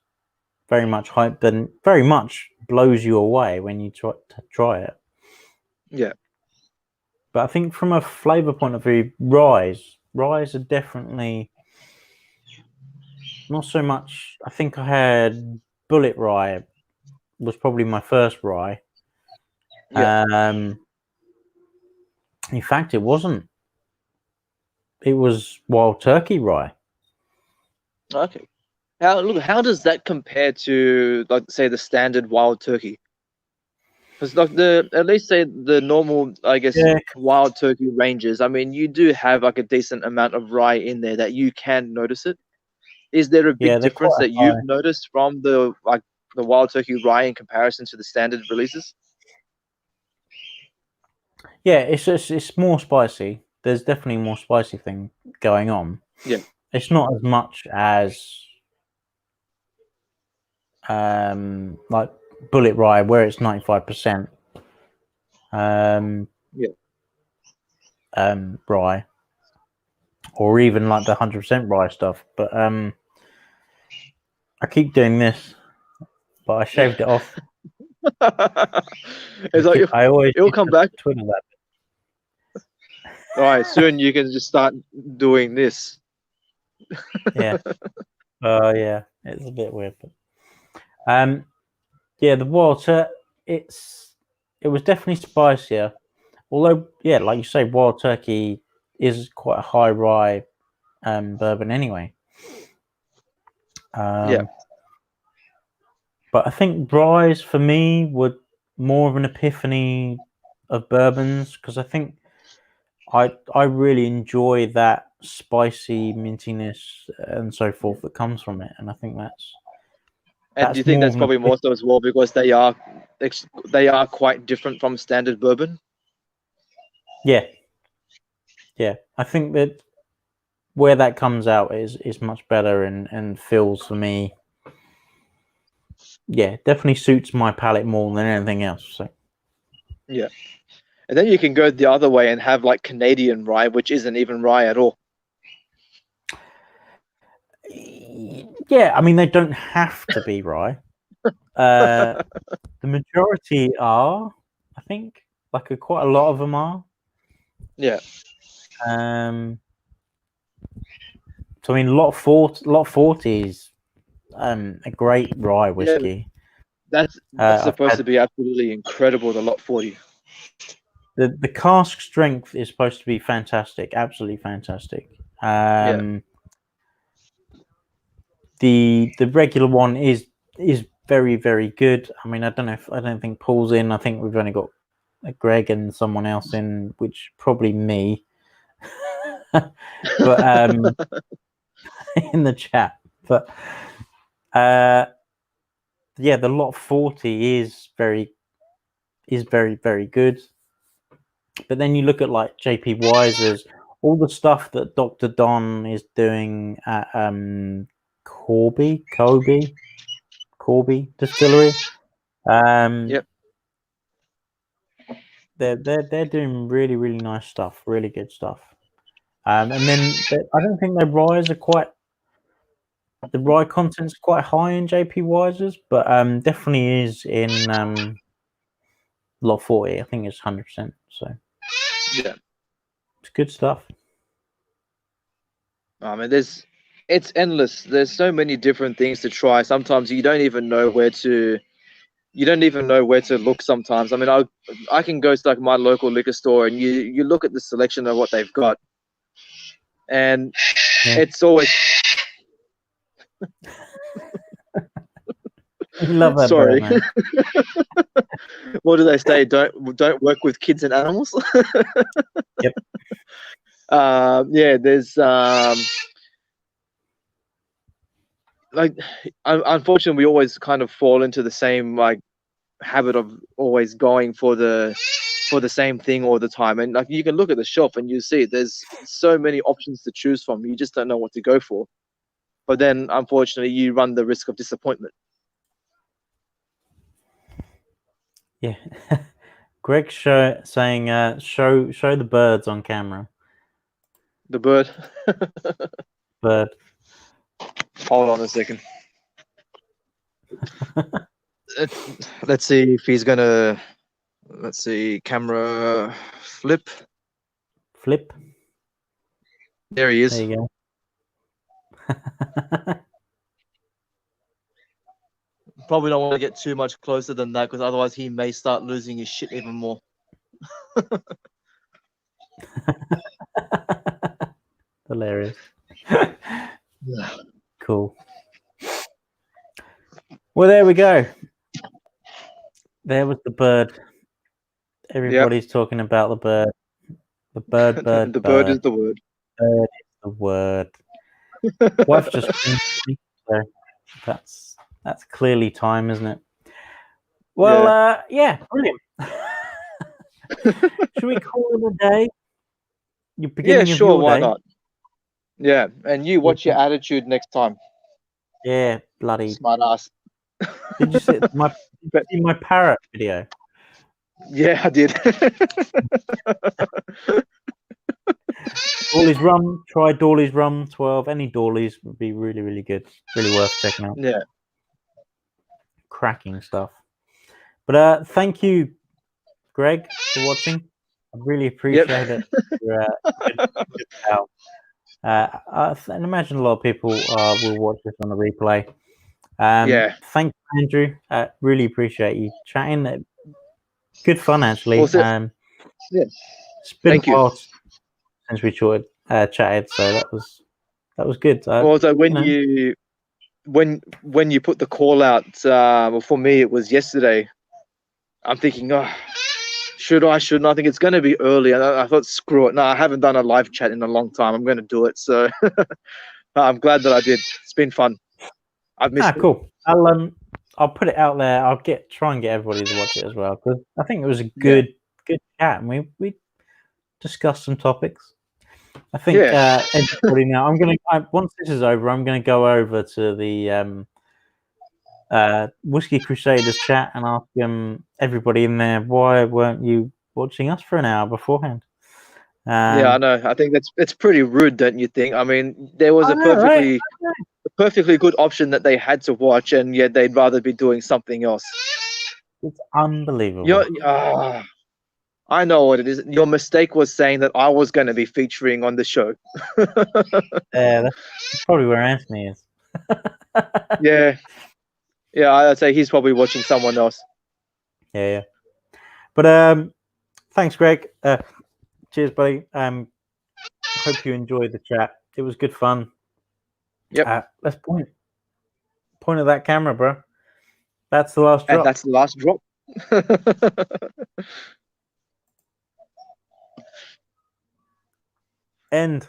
very much hyped and very much blows you away when you try it. Yeah. But I think from a flavor point of view, ryes are definitely not so much. I think I had Bullet Rye was probably my first rye. Yeah. In fact, it wasn't. It was Wild Turkey Rye. Okay. How does that compare to, like, say, the standard Wild Turkey? Because like at least say the normal, I guess, Yeah, Wild Turkey ranges. I mean, you do have like a decent amount of rye in there that you can notice it. Is there a yeah, big they're difference quite that you've high. noticed from the Wild Turkey rye in comparison to the standard releases? Yeah, it's more spicy. There's definitely more spicy thing going on. Yeah. It's not as much as like Bullet Rye where it's 95% Yeah. rye, or even like the 100% rye stuff. But I keep doing this, but I shaved it off. It's like I always it'll used come to back. twiddle that. All right, soon you can just start doing this. Yeah. Yeah, it's a bit weird, but yeah, the water, it was definitely spicier. Although, yeah, like you say, Wild Turkey is quite a high rye bourbon anyway. Yeah. But I think ryes for me were more of an epiphany of bourbons because I think I really enjoy that spicy mintiness and so forth that comes from it, and I think And do you that's think more of that's an probably more so as well because they are quite different from standard bourbon? yeah. I think that where that comes out is much better and feels for me. Yeah, definitely suits my palate more than anything else. So Yeah. And then you can go the other way and have like Canadian rye, which isn't even rye at all. yeah, I mean they don't have to be rye. The majority are, I think, like quite a lot of them are. Yeah. So I mean, lot 40 is a great rye Yeah. whiskey. That's I've supposed had to be absolutely incredible, the Lot 40. the cask strength is supposed to be fantastic, absolutely fantastic. Yeah. The regular one is very very good. I mean, I don't think Paul's in. I think we've only got Greg and someone else in, which probably me. But in the chat, but yeah, the Lot 40 is very very good. But then you look at like JP Wiser's, all the stuff that Dr. Don is doing at Corby Distillery. Yep. They're doing really really nice stuff, really good stuff. And then I don't think their ryes are quite, the rye content's quite high in JP Wiser's, but definitely is in Lot 40. I think it's 100%. So Yeah. it's good stuff. I mean, it's endless. There's so many different things to try. Sometimes you don't even know you don't even know where to look sometimes. I mean, I can go to like my local liquor store and you look at the selection of what they've got, and it's always You love that sorry. bird, man. What do they say? Don't work with kids and animals. Yep. Yeah, there's like unfortunately we always kind of fall into the same like habit of always going for the same thing all the time. And like you can look at the shelf and you see there's so many options to choose from. You just don't know what to go for. But then unfortunately you run the risk of disappointment. Yeah. Greg saying show the birds on camera. The bird. Bird. Hold on a second. Let's see if he's gonna. Let's see, camera flip. Flip. There he is. There you go. Probably don't want to get too much closer than that because otherwise he may start losing his shit even more. Hilarious. Cool. Well, there we go. There was the bird. Everybody's talking about the bird. The bird, bird, the bird is the word. Bird is the word. Wife just so that's clearly time, isn't it? Well, yeah, brilliant. Should we call it a day? You're beginning of your why day. not? Yeah, and you watch your attitude next time. Yeah, bloody smart ass. Did you see my parrot video? Yeah, I did. Dawley's rum. Try Dawley's rum 12. Any Dawley's would be really, really good. Really worth checking out. Yeah. Cracking stuff. But thank you, Greg, for watching. I really appreciate it. You're good pal. And imagine a lot of people will watch this on the replay. Thank you, Andrew. Really appreciate you chatting. Good fun, actually. It's been a while since we chatted, so that was good. Also, when you put the call out, well, for me it was yesterday. I'm thinking, should I? Shouldn't I? think it's going to be early. And I thought, screw it. No, I haven't done a live chat in a long time. I'm going to do it. So I'm glad that I did. It's been fun. I've missed it. Cool. I'll put it out there. I'll try and get everybody to watch it as well, because I think it was a good chat, and we discussed some topics. I think everybody now. Once this is over, I'm gonna go over to the Whiskey Crusaders chat and ask everybody in there, why weren't you watching us for an hour beforehand? Yeah, I know. I think it's pretty rude, don't you think? I mean, there was a perfectly good option that they had to watch, and yet they'd rather be doing something else. It's unbelievable. I know what it is. Your mistake was saying that I was going to be featuring on the show. That's probably where Anthony is. Yeah, I'd say he's probably watching someone else. Yeah. But thanks, Greg. Cheers, buddy. Hope you enjoyed the chat. It was good fun. Yep. Let's point at that camera, bro. That's the last drop. And that's the last drop. End.